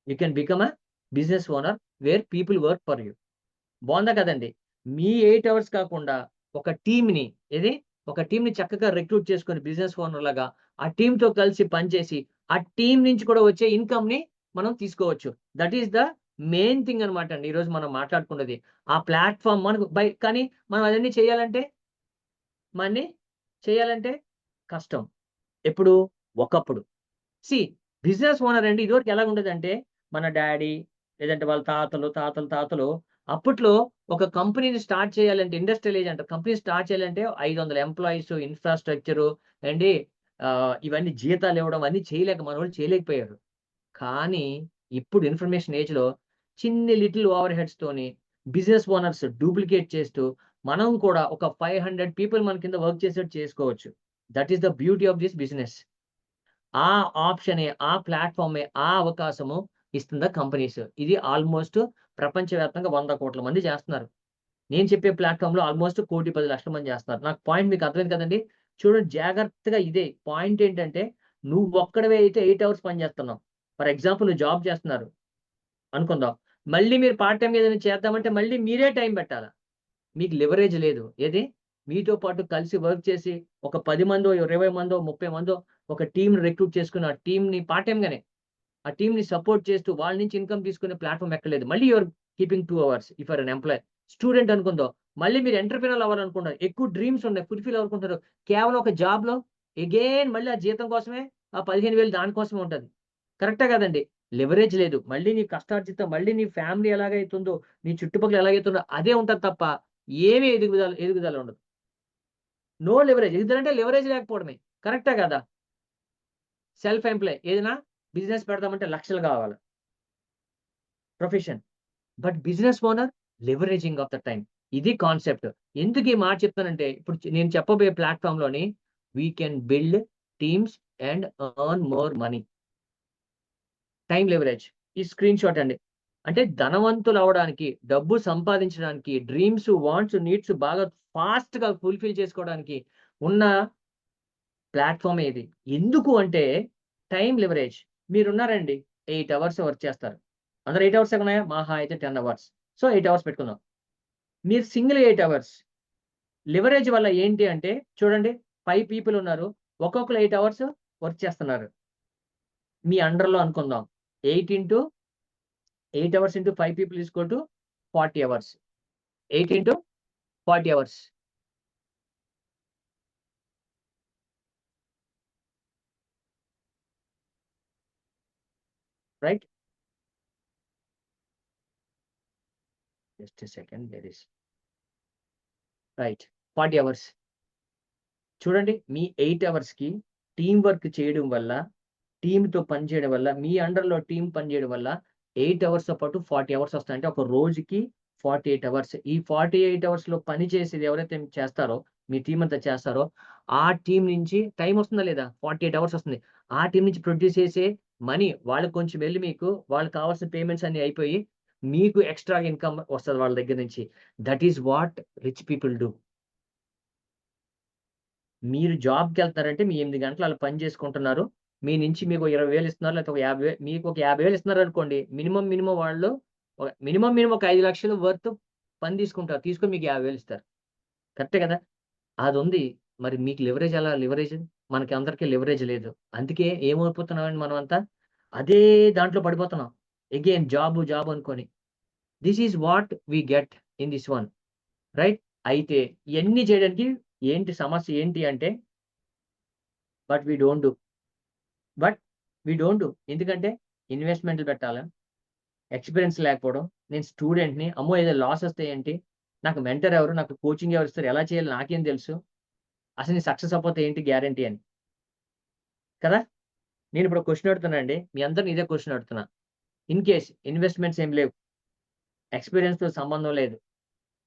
You can become a business owner where people work for you. బావుందా కదండీ! మీ 8 అవర్స్ కాకుండా ఒక టీమ్‌ని ఏది? ఒక టీమ్‌ని చక్కగా రిక్రూట్ చేసుకొని బిజినెస్ ఓనర్‌లాగా ఆ టీమ్‌తో కలిసి పనిచేసి, ఆ టీమ్ నుంచి కూడా వచ్చే ఇన్‌కమ్‌ని మనం తీసుకోవచ్చు. That is the main thing అన్నమాట అండి. ఈరోజు మనం మాట్లాడుకున్నది. ఆ ప్లాట్‌ఫార్మ్ మనకు కానీ మనం అదన్నీ చేయాలంటే మన్ని చేయాలంటే కష్టం. ఎప్పుడు? ఒకప్పుడు. సీ బిజినెస్ ఓనర్ అండి ఇదివరకు ఎలాగుండేదంటే, మన డ్యాడీ లేదంటే వాళ్ళ తాతలు అప్పట్లో ఒక కంపెనీని స్టార్ట్ చేయాలంటే ఇండస్ట్రియల్ ఏజ్ అంటారు. కంపెనీ స్టార్ట్ చేయాలంటే 500 ఎంప్లాయీస్, ఇన్‌ఫ్రాస్ట్రక్చరు ఏండి ఇవన్నీ జీతాలివ్వడం అన్నీ మనోళ్ళు చేయలేకపోయారు. కానీ ఇప్పుడు ఇన్ఫర్మేషన్ ఏజ్‌లో చిన్ని లిటిల్ ఓవర్ హెడ్స్‌తోని బిజినెస్ ఓనర్స్ డూప్లికేట్ చేస్తూ మనం కూడా ఒక 500 పీపుల్ మన కింద వర్క్ చేసేట్టు చేసుకోవచ్చు. That is the beauty of this business. ఆ ఆప్షనే, ఆ ప్లాట్‌ఫార్మే, ఆ అవకాశము ఇస్తుందా కంపెనీస్. ఇది ఆల్‌మోస్ట్ ప్రపంచవ్యాప్తంగా 100,00,00,000 మంది చేస్తున్నారు. నేను చెప్పే ప్లాట్‌ఫార్మ్‌లో ఆల్‌మోస్ట్ 1,10,00,000 మంది చేస్తున్నారు. నాకు పాయింట్ మీకు అర్థమైంది కదండీ! చూడండి జాగ్రత్తగా ఇదే పాయింట్ ఏంటంటే, నువ్వొక్కడివే అయితే 8 అవర్స్ పని చేస్తున్నావు. ఫర్ ఎగ్జాంపుల్ నువ్వు జాబ్ చేస్తున్నారు అనుకుందాం. మళ్ళీ మీరు పార్ట్ టైమ్ ఏదైనా చేద్దామంటే మళ్ళీ మీరే టైం పెట్టాలా. మీకు లివరేజ్ లేదు. ఏది? మీతో పాటు కలిసి వర్క్ చేసి ఒక 10 మందో, 20 మందో, 30 మందో ఒక టీమ్‌ని రిక్రూట్ చేసుకొని ఆ టీమ్‌ని పార్ట్ టైమ్‌గానే ఆ టీమ్‌ని సపోర్ట్ చేస్తూ వాళ్ళ నుంచి ఇన్‌కమ్ తీసుకునే ప్లాట్‌ఫార్మ్ ఎక్కడ లేదు. మళ్ళీ you are keeping 2 hours if you are an employee. Student అనుకుందాం. మళ్ళీ మీరు ఎంటర్‌ప్రెన్యూర్ అవ్వాలనుకున్నారు. ఎక్కువ డ్రీమ్స్ ఉన్నాయి. ఫుల్‌ఫిల్ అవ్వాలనుకుంటారు. కేవలం ఒక జాబ్‌లో అగైన్ మళ్ళీ ఆ జీతం కోసమే ఆ 15,000 దాని కోసమే ఉంటది. కరెక్టా కాదండి? లివరేజ్ లేదు. మళ్ళీ నీ కష్టార్జితం, మళ్ళీ నీ ఫ్యామిలీ ఎలాగైతుందో, నీ చుట్టుపక్కల ఎలాగైతుందో అదే ఉంటది తప్ప ఏమి ఎదుగుదల ఉండదు. No leverage. ఎదుగుదలంటే లివరేజ్ లేకపోవడమే. కరెక్టా కాదా? సెల్ఫ్ ఎంప్లాయ్ ఏదైనా బిజినెస్ పెడదామంటే లక్షలు కావాలి. Profession. But business owner leveraging of the time. ఇది కాన్సెప్ట్. ఎందుకు ఈ మాట చెప్తానంటే ఇప్పుడు నేను చెప్పబోయే ప్లాట్‌ఫార్మ్‌లోని we can build teams and earn more money. Time leverage. ఈ స్క్రీన్ షాట్ అండి. అంటే ధనవంతులవ్వడానికి, డబ్బు సంపాదించడానికి, డ్రీమ్స్, వాంట్స్, నీడ్స్ బాగా ఫాస్ట్‌గా ఫుల్‌ఫిల్ చేసుకోవడానికి ఉన్న ప్లాట్‌ఫార్మ్ ఏది? ఎందుకు అంటే టైమ్ లివరేజ్. మీరున్నారండి 8 అవర్స్ వర్క్ చేస్తారు. అందరు 8 అవర్సే ఉన్నాయా? మహా అయితే 10 అవర్స్. సో, 8 అవర్స్ పెట్టుకుందాం. మీరు సింగిల్ 8 అవర్స్. లివరేజ్ వల్ల ఏంటి అంటే చూడండి 5 పీపుల్ ఉన్నారు. ఒక్కొక్కళ్ళు 8 అవర్స్ వర్క్ చేస్తున్నారు. మీ అండర్‌లో అనుకుందాం. 8 hours into 5 people equal to 40 hours. 8 into 40 hours. Right? Just a second there is right. 40 hours. చూడండి మీ 8 అవర్స్‌కి టీమ్ వర్క్ చేయడం వల్ల, టీమ్‌తో పని చేయడం వల్ల, మీ అండర్‌లో టీమ్ పని చేయడం వల్ల 8 అవర్స్‌తో పాటు 40 అవర్స్ వస్తాయి. అంటే ఒక రోజుకి 48 అవర్స్. ఈ 48 అవర్స్‌లో పని చేసేది ఎవరైతే చేస్తారో, మీ టీమ్ అంతా చేస్తారో, ఆ టీమ్ నుంచి టైమ్ వస్తుందా లేదా? 48 అవర్స్ వస్తుంది. ఆ టీమ్ నుంచి ప్రొడ్యూస్ చేసే మనీ వాళ్ళకి కొంచెం వెళ్లి మీకు వాళ్ళకి కావాల్సిన పేమెంట్స్ అన్నీ అయిపోయి, మీకు ఎక్స్‌ట్రా ఇన్‌కమ్ వస్తది వాళ్ళ దగ్గర నుంచి. That is what rich people do. మీరు జాబ్‌కెళ్తున్నారంటే మీ 8 గంటలు ఆళ్ళు పని చేసుకుంటున్నారు. మీ నుంచి మీకు 20,000 ఇస్తున్నారు. లేకపోతే ఒక 50,000 మీకు ఒక 50,000 ఇస్తున్నారనుకోండి. మినిమమ్ వాళ్ళు మినిమమ్ ఒక 5,00,000 వర్త్ పని తీసుకుంటారు. తీసుకొని మీకు 50,000 ఇస్తారు. కరెక్టే కదా! అదుంది. మరి మీకు లివరేజ్ ఎలా లివరేజ్? మనకి అందరికి లివరేజ్ లేదు. అందుకే ఏమైపోతున్నామండి మనమంతా? అదే దాంట్లో పడిపోతున్నాం. అగైన్ జాబ్ అనుకోని. This is what we get in this one. Right? అయితే ఇయన్నీ చేయడానికి సమస్య ఏంటి అంటే but we don't do. But we don't do. ఎందుకంటే ఇన్వెస్ట్‌మెంట్‌లు పెట్టాలా? ఎక్స్‌పీరియన్స్ లేకపోవడం. నేను స్టూడెంట్‌ని. అమ్మో! ఏదో లాస్ వస్తే ఏంటి? నాకు మెంటర్ ఎవరు? నాకు కోచింగ్ ఎవరు ఇస్తారు? ఎలా చేయాలో నాకేం తెలుసు? అసలు నేను సక్సెస్ అవ్వకపోతే ఏంటి గ్యారంటీ అని. కదా! నేనిప్పుడు ఒక క్వెషన్ అడుగుతున్నానండి. మీ అందరిని ఇదే క్వెషన్ అడుగుతున్నా. ఇన్ కేస్ ఇన్వెస్ట్‌మెంట్స్ ఏమి లేవు. ఎక్స్‌పీరియన్స్‌తో సంబంధం లేదు.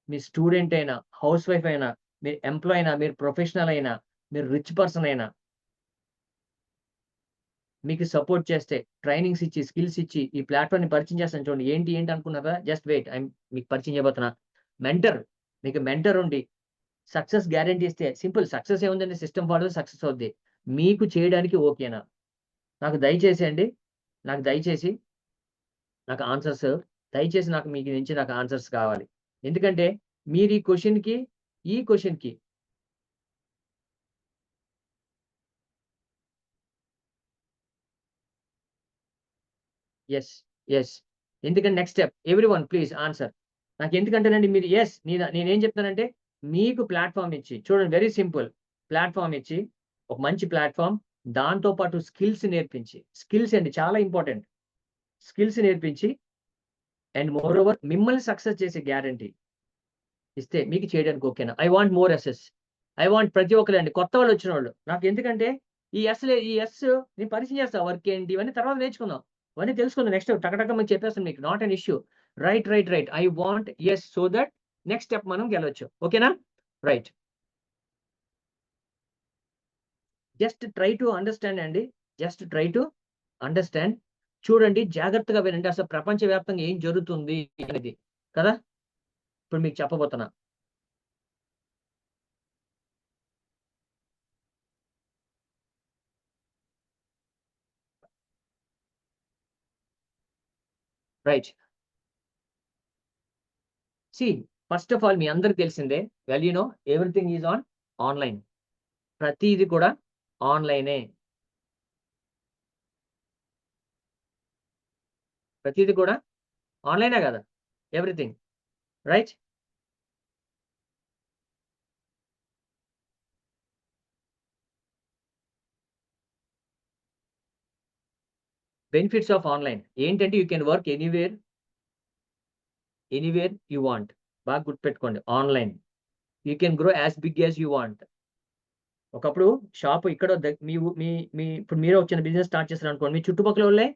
మీరు స్టూడెంట్ అయినా, హౌస్ వైఫ్ అయినా, మీరు ఎంప్లాయ్ అయినా, మీరు ప్రొఫెషనల్ అయినా, మీరు రిచ్ పర్సన్ అయినా మీకు సపోర్ట్ చేస్తే, ట్రైనింగ్స్ ఇచ్చి, స్కిల్స్ ఇచ్చి, ఈ ప్లాట్‌ఫార్మ్‌ని పరిచయం చేస్తాను చూడండి. ఏంటి అనుకున్నారా? Just wait. మీకు పరిచయం చేయబోతున్నా. మెంటర్. మీకు మెంటర్ ఉండి, సక్సెస్ గ్యారంటీ ఇస్తే సింపుల్. సక్సెస్ ఏముందండి? సిస్టమ్ ఫాలో సక్సెస్ అవుద్ది. మీకు చేయడానికి ఓకేనా? నాకు దయచేసి అండి, నాకు దయచేసి నాకు ఆన్సర్స్ దయచేసి మీకు నుంచి నాకు ఆన్సర్స్ కావాలి. ఎందుకంటే మీరు ఈ క్వెషన్‌కి యెస్. యెస్. ఎందుకంటే next step everyone please answer. నాకెందుకంటేనండి మీరు నేనేం చెప్తానంటే మీకు ప్లాట్‌ఫార్మ్ ఇచ్చి చూడండి వెరీ సింపుల్. ప్లాట్‌ఫార్మ్ ఇచ్చి ఒక మంచి ప్లాట్‌ఫార్మ్ దాంతో పాటు స్కిల్స్ నేర్పించి స్కిల్స్ అండి చాలా ఇంపార్టెంట్. స్కిల్స్ నేర్పించి అండ్ మోర్ ఓవర్ మిమ్మల్ని సక్సెస్ చేసే గ్యారంటీ ఇస్తే మీకు చేయడానికి ఓకేనా? I want more yeses. I want ప్రతి ఒక్కళ్ళండి కొత్తవాళ్ళొచ్చినోళ్ళు. నాకెందుకంటే ఈ యెస్ నేను పరిచయం చేస్తా. వర్క్ ఏంటి ఇవన్నీ తర్వాత నేర్చుకుందాం. ఇవన్నీ తెలుసుకుందాం. నెక్స్ట్ టక చెప్పేస్తాను మీకు. Not an issue. Right. I want yes so that next step మనం గెలవచ్చు. ఓకేనా? Right. Just try to understand అండి. Just try to understand. చూడండి జాగ్రత్తగా వినండి. అసలు ప్రపంచవ్యాప్తంగా ఏం జరుగుతుంది అనేది. కదా! ఇప్పుడు మీకు చెప్పబోతున్నా. Right. See first of all మీ అందరికి తెలిసిందే. Well you know everything is on online. ప్రతీది కూడా ఆన్‌లైనే. ప్రతీది కూడా ఆన్‌లైనే గదా! Everything. Right? Benefits of online ఏంటంటే you can work anywhere you want. బాగా గుర్తుపెట్టుకోండి online. You can grow as big as you want. ఒకప్పుడు షాపు ఇక్కడ మీ ఊ మీ మీ ఇప్పుడు మీరే ఒక చిన్న బిజినెస్ స్టార్ట్ చేశారనుకోండి. మీ చుట్టుపక్కలోళ్ళే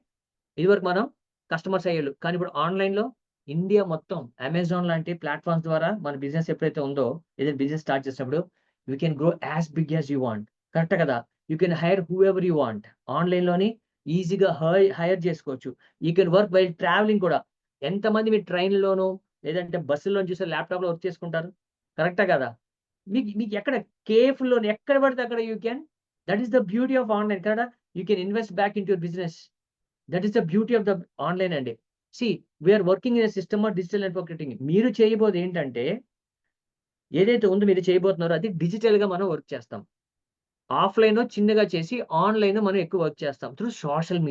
ఇదివరకు మనం కస్టమర్స్ అయ్యేళ్ళు. కానీ ఇప్పుడు ఆన్‌లైన్‌లో ఇండియా మొత్తం అమెజాన్ లాంటి ప్లాట్‌ఫార్మ్స్ ద్వారా మన బిజినెస్ ఎప్పుడైతే ఉందో, ఏదైనా బిజినెస్ స్టార్ట్ చేసినప్పుడు you can grow as big as you want. కరెక్టే కదా! You can hire whoever you want. ఆన్‌లైన్‌లోని ఈజీగా హైర్ చేసుకోవచ్చు. You can work while travelling కూడా. ఎంతమంది మీరు ట్రైన్‌లోనో లేదంటే బస్సుల్లోని చూసి ల్యాప్‌టాప్‌లో వర్క్ చేసుకుంటారు. కరెక్టే కదా! మీకు మీకు ఎక్కడ కేఎఫ్‌లోని ఎక్కడ పడితే అక్కడ you can that is the beauty of online కదా! You can invest back into your business. That is the beauty of the online అండి. See we are working in a system of digital network marketing. మీరు చేయబోయేదేంటంటే, ఏదైతే ఉందో మీరు చేయబోతున్నారో అది డిజిటల్‌గా మనం వర్క్ చేస్తాం. ఆఫ్‌లైను చిన్నగా చేసి, ఆన్‌లైను మనం ఎక్కువ వర్క్ చేస్తాం. Through social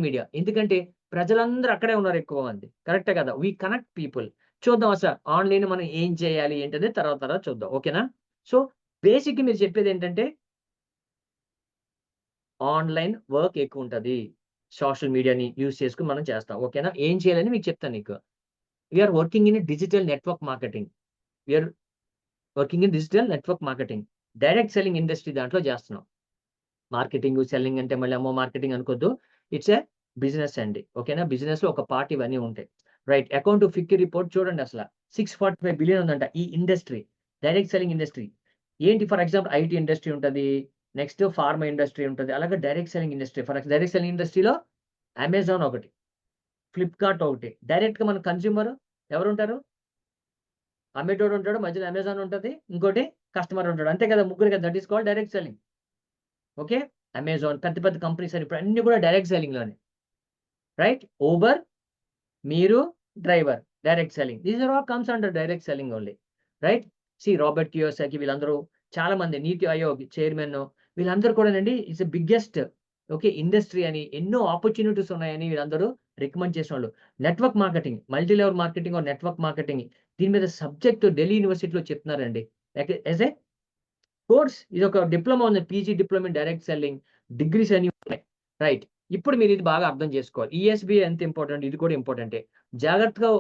media. ఎందుకంటే ప్రజలందరూ అక్కడే ఉన్నారు ఎక్కువ మంది. కరెక్టే కదా! We connect people. చూద్దాం అసల ఆన్‌లైన్ మనం ఏం చేయాలి ఏంటనేది తర్వాత చూద్దాం. ఓకేనా? సో, బేసిక్‌గా మీరు చెప్పేదేంటంటే ఆన్‌లైన్ వర్క్ ఎక్కువుంటది. సోషల్ మీడియాని యూజ్ చేసుకొని మనం చేస్తాం. ఓకేనా? ఏం చేయాలని మీకు చెప్తాను నీకు. We are working in digital network marketing. We are working in digital network marketing. Direct selling industry దాంట్లో చేస్తున్నాం. మార్కెటింగు, సెల్లింగ్ అంటే మళ్ళీ అమ్మో! మార్కెటింగ్ అనుకోద్దు. ఇట్స్ ఎ బిజినెస్ అండి. ఓకేనా? బిజినెస్‌లో ఒక పార్ట్ ఇవన్నీ ఉంటాయి. Right. Account to FICCI report చూడండి అసలు 645 బిలియన్ ఉందంట ఈ ఇండస్ట్రీ, డైరెక్ట్ సెల్లింగ్ ఇండస్ట్రీ. ఏంటి ఫర్ ఎగ్జాంపుల్ ఐటీ ఇండస్ట్రీ ఉంటది. నెక్స్ట్ ఫార్మా ఇండస్ట్రీ ఉంటది. అలాగే direct selling industry. Direct selling ఇండస్ట్రీలో అమెజాన్ ఒకటి, ఫ్లిప్‌కార్ట్ ఒకటి. డైరెక్ట్‌గా మన కన్స్యూమర్ ఎవరుంటారు? అమ్మేటోడు ఉంటాడు. మధ్యలో అమెజాన్ ఉంటది. ఇంకోటి కస్టమర్ ఉంటాడు. అంతే కదా! ముగ్గురు కదా! That is called direct selling. Okay. Amazon పెద్ద పెద్ద కంపెనీస్ అని ఇప్పుడు అన్నీ కూడా డైరెక్ట్ సెల్లింగ్‌లోనే. రైట్. ఊబర్, మీరు, driver, direct selling. These are all comes under direct selling only. Right. Robert Kiyosaki వీళ్ళందరూ చాలా మంది, నీతి ఆయోగ్ చైర్మన్ వీళ్ళందరూ కూడానండి ఇట్స్ బిగ్గెస్ట్ ఓకే ఇండస్ట్రీ అని, ఎన్నో ఆపర్చునిటీస్ ఉన్నాయని వీళ్ళందరూ రికమెండ్ చేసినోళ్ళు. Network marketing, multi level marketing or network marketing దీని మీద సబ్జెక్ట్ ఢిల్లీ యూనివర్సిటీలో చెప్తున్నారండి. యాస్ ఏ కోర్స్ ఇదొక డిప్లొమా ఉంది. PG diploma in direct selling, degrees అన్ని ఉన్నాయి. రైట్. ఇప్పుడు మీరు ఇది బాగా అర్థం చేసుకోవాలి. ఈఎస్బి ఎంత ఇంపార్టెంట్, ఇది కూడా ఇంపార్టెంటే. జాగ్రత్తగా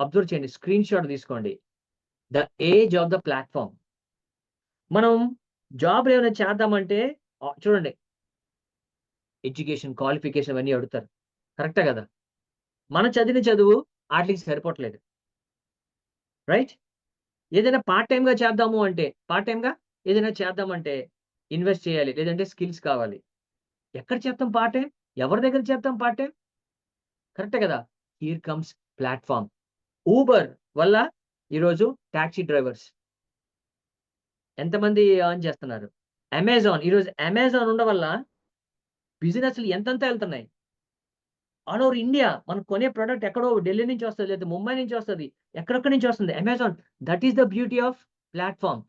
అబ్జర్వ్ చేయండి. స్క్రీన్ షాట్ తీసుకోండి. The age of the platform. మనం జాబ్‌లు ఏమైనా చేద్దామంటే చూడండి ఎడ్యుకేషన్, క్వాలిఫికేషన్ అవన్నీ అడుగుతారు. కరెక్టే కదా! మనం చదివిన చదువు ఆట్లికి సరిపోవట్లేదు. రైట్. ఏదైనా పార్ట్ టైమ్‌గా చేద్దాము అంటే, పార్ట్ టైమ్‌గా ఏదైనా చేద్దామంటే ఇన్వెస్ట్ చేయాలి. లేదంటే స్కిల్స్ కావాలి. ఎక్కడ చేస్తాం పార్ట్ టైమ్? ఎవరి దగ్గర చేస్తాం పార్ట్ టైమ్? కరెక్టే కదా! Here comes platform. ఊబర్ వల్ల ఈరోజు టాక్సీ డ్రైవర్స్ ఎంతమంది ఎర్న్ చేస్తున్నారు? అమెజాన్ ఈరోజు అమెజాన్ ఉండడం వల్ల బిజినెస్‌లు ఎంతెంత ఎళ్తున్నాయి. ఆల్ ఓవర్ ఇండియా మనం కొనే ప్రొడక్ట్ ఎక్కడో ఢిల్లీ నుంచి వస్తది. లేదా ముంబై నుంచి వస్తది. ఎక్కడెక్కడి నుంచి వస్తుంది. Amazon. That is the beauty of platform.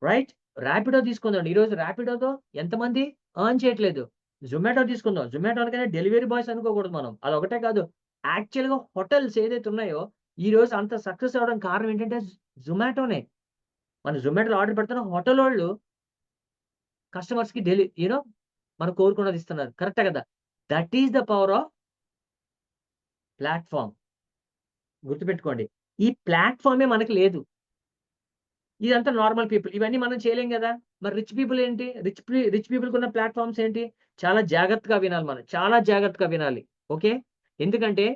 Right. Rapido తీసుకుందాం. ఈరోజు రాపిడోతో ఎంతమంది ఎర్న్ చేయట్లేదు. జొమాటో తీసుకుందాం. జొమాటో అనగానే డెలివరీ బాయ్స్ అనుకోకూడదు మనం. అదొకటే కాదు. యాక్చువల్‌గా హోటల్స్ ఏదైతే ఉన్నాయో, ఈరోజు అంత సక్సెస్ అవ్వడానికి కారణం ఏంటంటే జొమాటోనే. మనం జొమాటోలో ఆర్డర్ పెడుతున్నాం. హోటలోళ్ళు కస్టమర్స్‌కి మనం కోరుకున్నది ఇస్తున్నారు. కరెక్టే కదా! That is the power of platform. గుర్తుపెట్టుకోండి. ఈ ప్లాట్‌ఫార్మే మనకు లేదు. ఇదంతా నార్మల్ పీపుల్. ఇవన్నీ మనం చేయలేం గదా! మరి రిచ్ పీపుల్ ఏంటి? రిచ్ పీపుల్‌కున్న ప్లాట్‌ఫార్మ్స్ ఏంటి? చాలా జాగ్రత్తగా వినాలి మనం. చాలా జాగ్రత్తగా వినాలి. ఓకే. ఎందుకంటే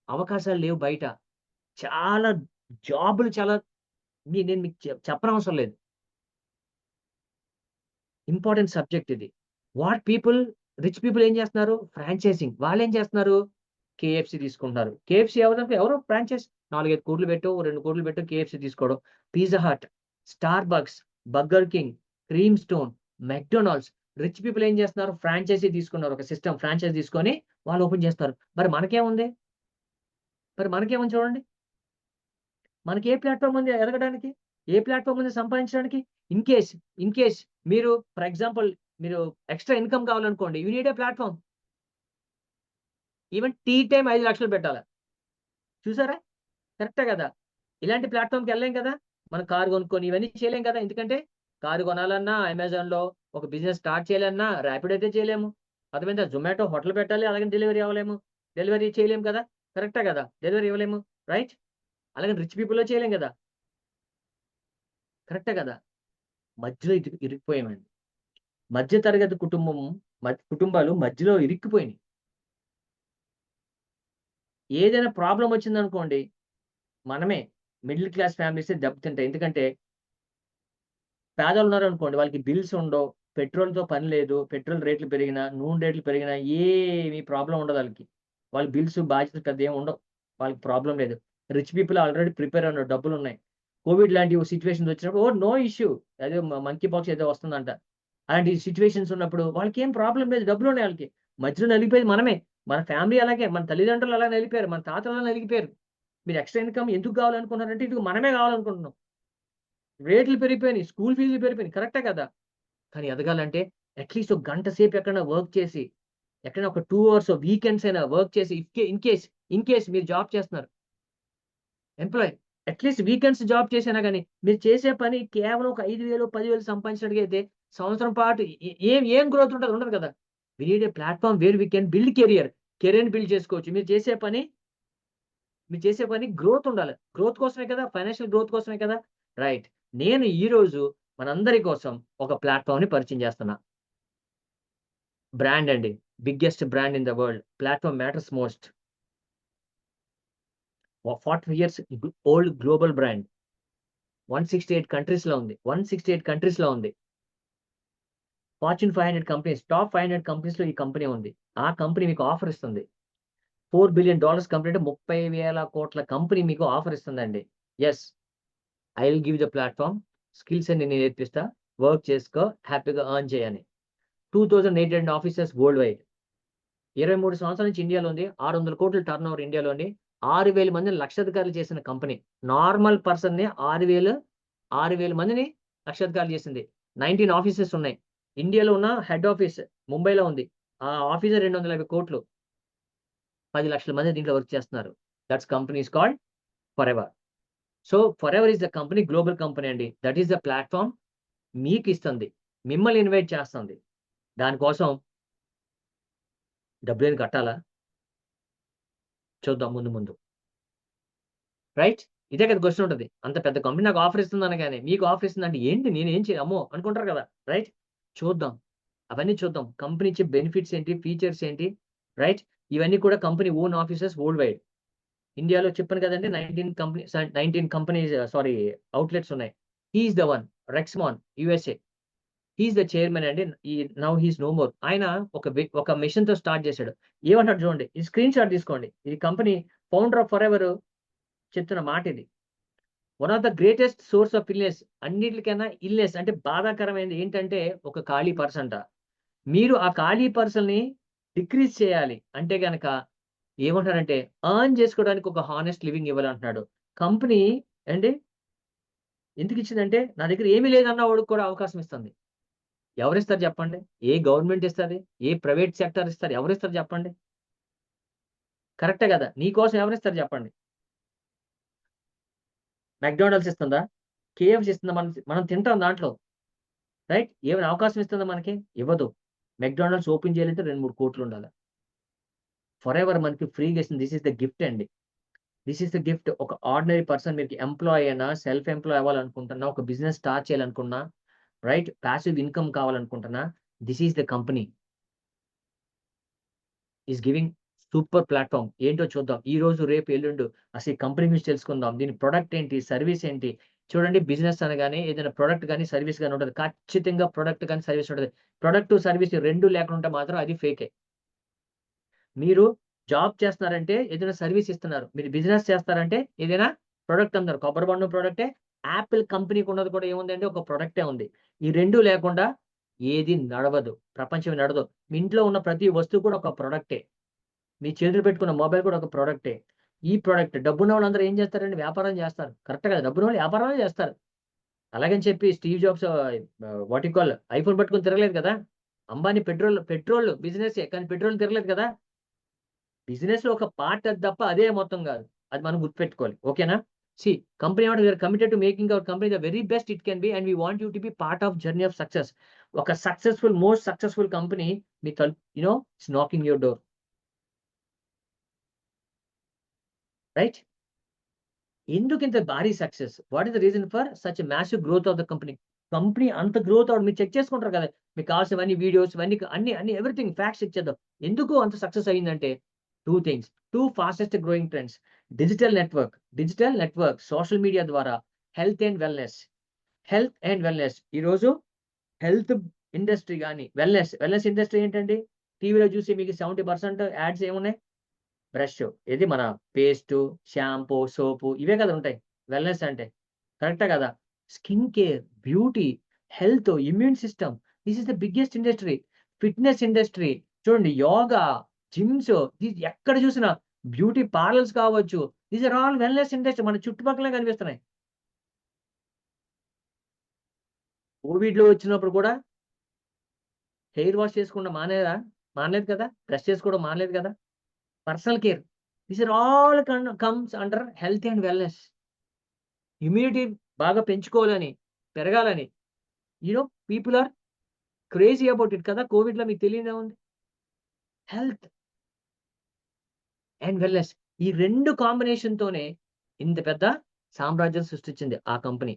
అవకాశాలు లేవు బయట. చాలా జాబులు చాలా నేను మీకు చెప్పనవసరం లేదు. ఇంపార్టెంట్ సబ్జెక్ట్ ఇది. రిచ్ పీపుల్ ఏం చేస్తున్నారు? ఫ్రాంచైజింగ్. వాళ్ళేం చేస్తున్నారు? కేఎఫ్‌సి తీసుకుంటున్నారు. కేఎఫ్‌సి ఎవరు ఫ్రాంచైజ్ 4, 5 కోట్లు పెట్టో, 2 కోట్లు పెట్టో కేఎఫ్‌సి తీసుకోవడం. Pizza hut, Starbucks, burger king, cream stone, McDonald's. Rich people ఏం చేస్తున్నారు? ఫ్రాంచైజీ తీసుకున్నారు. ఒక సిస్టమ్ ఫ్రాంచైజ్ తీసుకొని వాళ్ళు ఓపెన్ చేస్తారు. మరి మనకేముంది? చూడండి. మనకి ఏ ప్లాట్‌ఫార్మ్ ఉంది ఎదగడానికి? ఏ ప్లాట్‌ఫార్మ్ ఉంది సంపాదించడానికి? ఇన్ కేస్, మీరు ఫర్ ఎగ్జాంపుల్ మీరు ఎక్స్‌ట్రా ఇన్‌కమ్ కావాలనుకోండి. You need a platform. Even tea time 5,00,000 పెట్టాలా? చూసారా? కరెక్టే గదా! ఇలాంటి ప్లాట్‌ఫార్మ్‌కెళ్ళలేం కదా! మనం కారు కొనుక్కొని ఇవన్నీ చేయలేం కదా! ఎందుకంటే కారు కొనాలన్నా అమెజాన్‌లో ఒక బిజినెస్ స్టార్ట్ చేయాలన్నా రాపిడో అయితే చేయలేము. అర్థమైందా? జొమాటో హోటల్ పెట్టాలి. అలాగని డెలివరీ అవ్వలేము. డెలివరీ చేయలేము కదా! కరెక్టే గదా! డెలివరీ ఇవ్వలేము. రైట్? అలాగని రిచ్ పీపుల్‌లో చేయలేం గదా! కరెక్టే గదా! మధ్యలో ఇరుక్కుపోయామండి. మధ్య తరగతి కుటుంబాలు మధ్యలో ఇరుక్కుపోయినాయి. ఏదైనా ప్రాబ్లమ్ వచ్చిందనుకోండి, మనమే మిడిల్ క్లాస్ ఫ్యామిలీసే దెబ్బతింటాయి. ఎందుకంటే పేదోళ్ళున్నారనుకోండి వాళ్ళకి బిల్స్ ఉండవు. పెట్రోల్‌తో పని లేదు. పెట్రోల్ రేట్లు పెరిగినా, నూనె రేట్లు పెరిగినా ఏమి ప్రాబ్లమ్ ఉండదాళ్ళకి. వాళ్ళ బిల్స్ బాధ్యతలు పెద్ద ఏమి ఉండవు. వాళ్ళకి ప్రాబ్లమ్ లేదు. రిచ్ పీపుల్ ఆల్రెడీ ప్రిపేర్ ఉన్నారు. డబ్బులున్నాయి. కోవిడ్ లాంటి సిట్యుయేషన్స్ వచ్చినప్పుడు నో ఇష్యూ. అదే మంకీ పాక్స్ ఏదో వస్తుందంట. అలాంటి సిట్యుయేషన్స్ ఉన్నప్పుడు వాళ్ళకేం ప్రాబ్లమ్ లేదు. డబ్బులున్నాయి ఆళ్ళకి. మధ్యలో నలిగిపోయేది మనమే. మన ఫ్యామిలీ అలాగే. మన తల్లిదండ్రులు అలా నలిగిపోయారు. మన తాతలు అలా నలిగిపోయారు. మీరు ఎక్స్‌ట్రా ఇన్‌కమ్ ఎందుకు కావాలనుకుంటున్నారంటే ఇదిగో మనమే కావాలనుకుంటున్నాం. రేట్లు పెరిగిపోయినాయి. స్కూల్ ఫీజులు పెరిగిపోయినాయి. కరెక్టే కదా! కానీ ఎదగాలంటే అట్‌లీస్ట్ ఒక గంట సేపు ఎక్కడైనా వర్క్ చేసి, ఎక్కడైనా ఒక 2 అవర్స్ వీకెండ్స్ అయినా వర్క్ చేసి ఇన్ కేస్ మీరు జాబ్ చేస్తున్నారు. ఎంప్లాయీ అట్‌లీస్ట్ వీకెండ్స్ జాబ్ చేసైనా గాని, మీరు చేసే పని కేవలం ఒక 5,000, 10,000 సంపాదించడానికైతే సంవత్సరం పాటు ఏం గ్రోత్ ఉంటది? ఉండదు కదా! We need a platform where we can build career. కెరియర్‌ని బిల్డ్ చేసుకోవచ్చు. మీరు చేసే పని గ్రోత్ ఉండాలి. గ్రోత్ కోసమే కదా! ఫైనాన్షియల్ గ్రోత్ కోసమే కదా! రైట్. నేను ఈరోజు మనందరి కోసం ఒక ప్లాట్‌ఫార్మ్‌ని పరిచయం చేస్తున్నా. బ్రాండ్ అండి. Biggest brand in the world. Platform matters most. 45 years old global brand. 168 countries లో ఉంది. 168 కంట్రీస్ లో ఉంది. ఫార్చ్యూన్ 500 కంపెనీస్, టాప్ 500 కంపెనీస్ లో ఈ కంపెనీ ఉంది. ఆ కంపెనీ మీకు ఆఫర్ ఇస్తుంది. $4 బిలియన్ కంపెనీ అంటే 30,000 కోట్ల కంపెనీ మీకు ఆఫర్ ఇస్తుందండి. Yes, I will give the platform. Skills అన్ని నేను నేర్పిస్తా, వర్క్ చేసుకో, హ్యాపీగా ఎర్న్ చేయని. 2800 ఆఫీసర్స్ వరల్డ్ వైడ్. 23 సంవత్సరాల నుంచి ఇండియాలో ఉంది. 600 కోట్ల టర్న్ ఓవర్ ఇండియాలోని. 6,000 మందిని లక్షాధికారులు చేసిన కంపెనీ. నార్మల్ పర్సన్ ని 6,000 మందిని లక్షాధికారులు చేసింది. 19 ఆఫీసెస్ ఉన్నాయి. ఇండియాలో ఉన్న హెడ్ ఆఫీస్ ముంబైలో ఉంది. ఆ ఆఫీసర్ 250 కోట్లు. 10 లక్షల మంది దీంట్లో వర్క్ చేస్తున్నారు. That's company is called forever. So forever is the company, global company అండి. దట్ ఈస్ ద ప్లాట్ఫామ్ మీకు ఇస్తుంది, మిమ్మల్ని ఇన్వైట్ చేస్తుంది. దానికోసం డబ్బులేని కట్టాలా? చూద్దాం ముందు ముందు. రైట్, ఇదే కదా క్వశ్చన్ ఉంటుంది. అంత పెద్ద కంపెనీ నాకు ఆఫర్ ఇస్తుంది అనగానే మీకు ఆఫర్ ఇస్తుంది అంటే ఏంటి, నేను ఏం అమ్మో అనుకుంటారు కదా. రైట్, చూద్దాం, అవన్నీ చూద్దాం. కంపెనీ ఇచ్చే బెనిఫిట్స్ ఏంటి, ఫీచర్స్ ఏంటి, రైట్, ఇవన్నీ కూడా company own offices world wide. ఇండియాలో చెప్పాను కదండి 19 కంపెనీస్ సారీ అవుట్లెట్స్ ఉన్నాయి. He's the one, Rex Maughan USA. He's the chairman అండి. ఈ నౌ హీస్ నో మోర్. ఆయన ఒక మిషన్ తో స్టార్ట్ చేశాడు. ఏమంటాడు చూడండి, ఈ స్క్రీన్ షాట్ తీసుకోండి. ఈ కంపెనీ ఫౌండర్ ఆఫ్ ఫరెవర్ చెప్తున్న మాట ఇది. One of the greatest source of illness, అన్నిటికైనా ఇల్నెస్ అంటే బాధాకరమైనది ఏంటంటే ఒక ఖాళీ పర్సన్ అంట. మీరు ఆ ఖాళీ పర్సన్ ని డిక్రీజ్ చేయాలి అంటే గనక ఏమంటారంటే ఎర్న్ చేసుకోవడానికి ఒక హానెస్ట్ లివింగ్ ఇవ్వాలంటున్నాడు. కంపెనీ అండి ఎందుకు ఇచ్చిందంటే నా దగ్గర ఏమీ లేదన్న వాడికి కూడా అవకాశం ఇస్తుంది. ఎవరిస్తారు చెప్పండి? ఏ గవర్నమెంట్ ఇస్తుంది? ఏ ప్రైవేట్ సెక్టర్ ఇస్తారు? ఎవరిస్తారు చెప్పండి? కరెక్టే కదా. నీకోసం ఎవరిస్తారు చెప్పండి? మెక్డానల్డ్స్ ఇస్తుందా? కేఎఫ్సి ఇస్తుందా? మనం తింటాం దాంట్లో. రైట్, ఏమైనా అవకాశం ఇస్తుందా మనకి? ఇవ్వదు. మెక్డానల్డ్స్ ఓపెన్ చేయాలంటే 2-3 కోట్లు ఉండాలి. ఫరెవర్ మనకి ఫ్రీగా ఇస్తుంది. దిస్ ఇస్ ద గిఫ్ట్ అండి. This is the gift. ఒక ఆర్డినరీ పర్సన్ మీకు ఎంప్లాయ్ అయినా, సెల్ఫ్ ఎంప్లాయ్ అవ్వాలనుకుంటున్నా, ఒక బిజినెస్ స్టార్ట్ చేయాలనుకున్నా, రైట్, ప్యాసివ్ ఇన్కమ్ కావాలనుకుంటున్నా, this is the company is giving super platform. ఏంటో చూద్దాం. ఈ రోజు, రేపు, ఎల్లుండు అసలు ఈ కంపెనీ గురించి తెలుసుకుందాం. దీని ప్రొడక్ట్ ఏంటి, సర్వీస్ ఏంటి. చూడండి, బిజినెస్ అనగానే ఏదైనా ప్రొడక్ట్ కానీ సర్వీస్ కానీ ఉంటుంది. ఖచ్చితంగా ప్రొడక్ట్ కానీ సర్వీస్ ఉంటుంది. ప్రొడక్ట్ సర్వీస్ రెండు లేకుండా మాత్రం అది ఫేకే. మీరు జాబ్ చేస్తున్నారంటే ఏదైనా సర్వీస్ ఇస్తున్నారు. మీరు బిజినెస్ చేస్తారంటే ఏదైనా ప్రొడక్ట్ అమ్ముతారు. కొబ్బరి బొండం ప్రొడక్టే. యాపిల్ కంపెనీకి ఉన్నది కూడా ఏముందంటే ఒక ప్రొడక్టే ఉంది. ఈ 2 లేకుండా ఏది నడవదు. ప్రపంచం నడవదు. మీ ఇంట్లో ఉన్న ప్రతి వస్తువు కూడా ఒక ప్రొడక్టే. మీ చేతులు పెట్టుకున్న మొబైల్ కూడా ఒక ప్రొడక్టే. ఈ ప్రొడక్ట్ డబ్బున్న వాళ్ళందరూ ఏం చేస్తారండి? వ్యాపారం చేస్తారు. కరెక్టే కదా. డబ్బున్న వాళ్ళు వ్యాపారమే చేస్తారు. అలాగని చెప్పి Steve jobs what you call iPhone పట్టుకొని తిరగలేదు కదా. అంబానీ పెట్రోల్ బిజినెసే, కానీ పెట్రోల్ తిరగలేదు కదా. బిజినెస్ లో ఒక పార్ట్ అది తప్ప అదే మొత్తం కాదు. అది మనం గుర్తుపెట్టుకోవాలి. ఓకేనా? సి కంపెనీ ఏమంటే we're committed to making our company the very best it can be and we want you to be part of journey of success. ఒక మోస్ట్ సక్సెస్ఫుల్ కంపెనీ మీ it's knocking your door. Right, ఎందుకు ఇంత భారీ సక్సెస్? What is the reason for such massive growth of the company? Company అంత growth అవడం మీరు check చేసుకుంటారు కదా. మీకు కావాల్సినవన్నీ వీడియోస్ ఇవన్నీ అన్ని ఎవ్రీథింగ్ ఫ్యాక్ట్స్ ఇచ్చేద్దాం. ఎందుకు అంత సక్సెస్ అయ్యిందంటే 2 things. 2 fastest growing trends. Digital network social media ద్వారా హెల్త్ అండ్ వెల్నెస్. ఈరోజు హెల్త్ ఇండస్ట్రీ కానీ వెల్నెస్ ఇండస్ట్రీ ఏంటండి? టీవీలో చూసి మీకు 70% యాడ్స్ ఏమున్నాయి? బ్రష్, ఇది మన పేస్టు, షాంపూ, సోపు ఇవే కదా ఉంటాయి వెల్నెస్ అంటే. కరెక్టే కదా. Skin care, beauty, health, immune system, this is the biggest industry. Fitness industry చూడండి, యోగా, జిమ్స్, ఎక్కడ చూసినా బ్యూటీ పార్లర్స్ కావచ్చు. These are all wellness industry. మన చుట్టుపక్కల కనిపిస్తున్నాయి. కోవిడ్ లో వచ్చినప్పుడు కూడా హెయిర్ వాష్ చేసుకుండా మానలేదు కదా. బ్రష్ చేసుకోవడం మానలేదు కదా. Personal care, these are all comes under health and wellness. Immunity బాగా పెంచుకోవాలని, పెరగాలని, people are crazy about it కదా. కోవిడ్ లో మీకు తెలియదే ఉంది. హెల్త్ అండ్ వెల్నెస్, ఈ 2 కాంబినేషన్ తోనే ఇంత పెద్ద సామ్రాజ్యం సృష్టించింది ఆ కంపెనీ.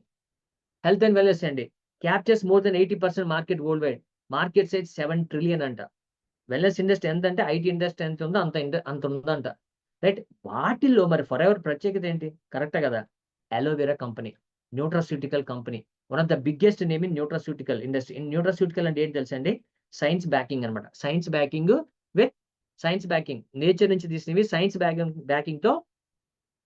హెల్త్ అండ్ వెల్నెస్ అండి. Captures more than 80% market world wide. Market size $7 trillion అంట. వెల్నెస్ ఇండస్ట్రీ ఎంత అంటే ఐటీ ఇండస్ట్రీ ఎంత ఉందో అంత ఉందంట. రైట్. వాటిల్లో మరి ఫర్ ఎవర్ ప్రత్యేకత ఏంటి? కరెక్టే కదా! Aloe vera company, nutraceutical company. One of the biggest name in nutraceutical industry. In nutraceutical అంటే ఏంటి తెలుసా అండి? సైన్స్ బ్యాకింగ్ అన్నమాట. Science backing with science backing. Nature నుంచి తీసినవి సైన్స్ బ్యాకింగ్‌తో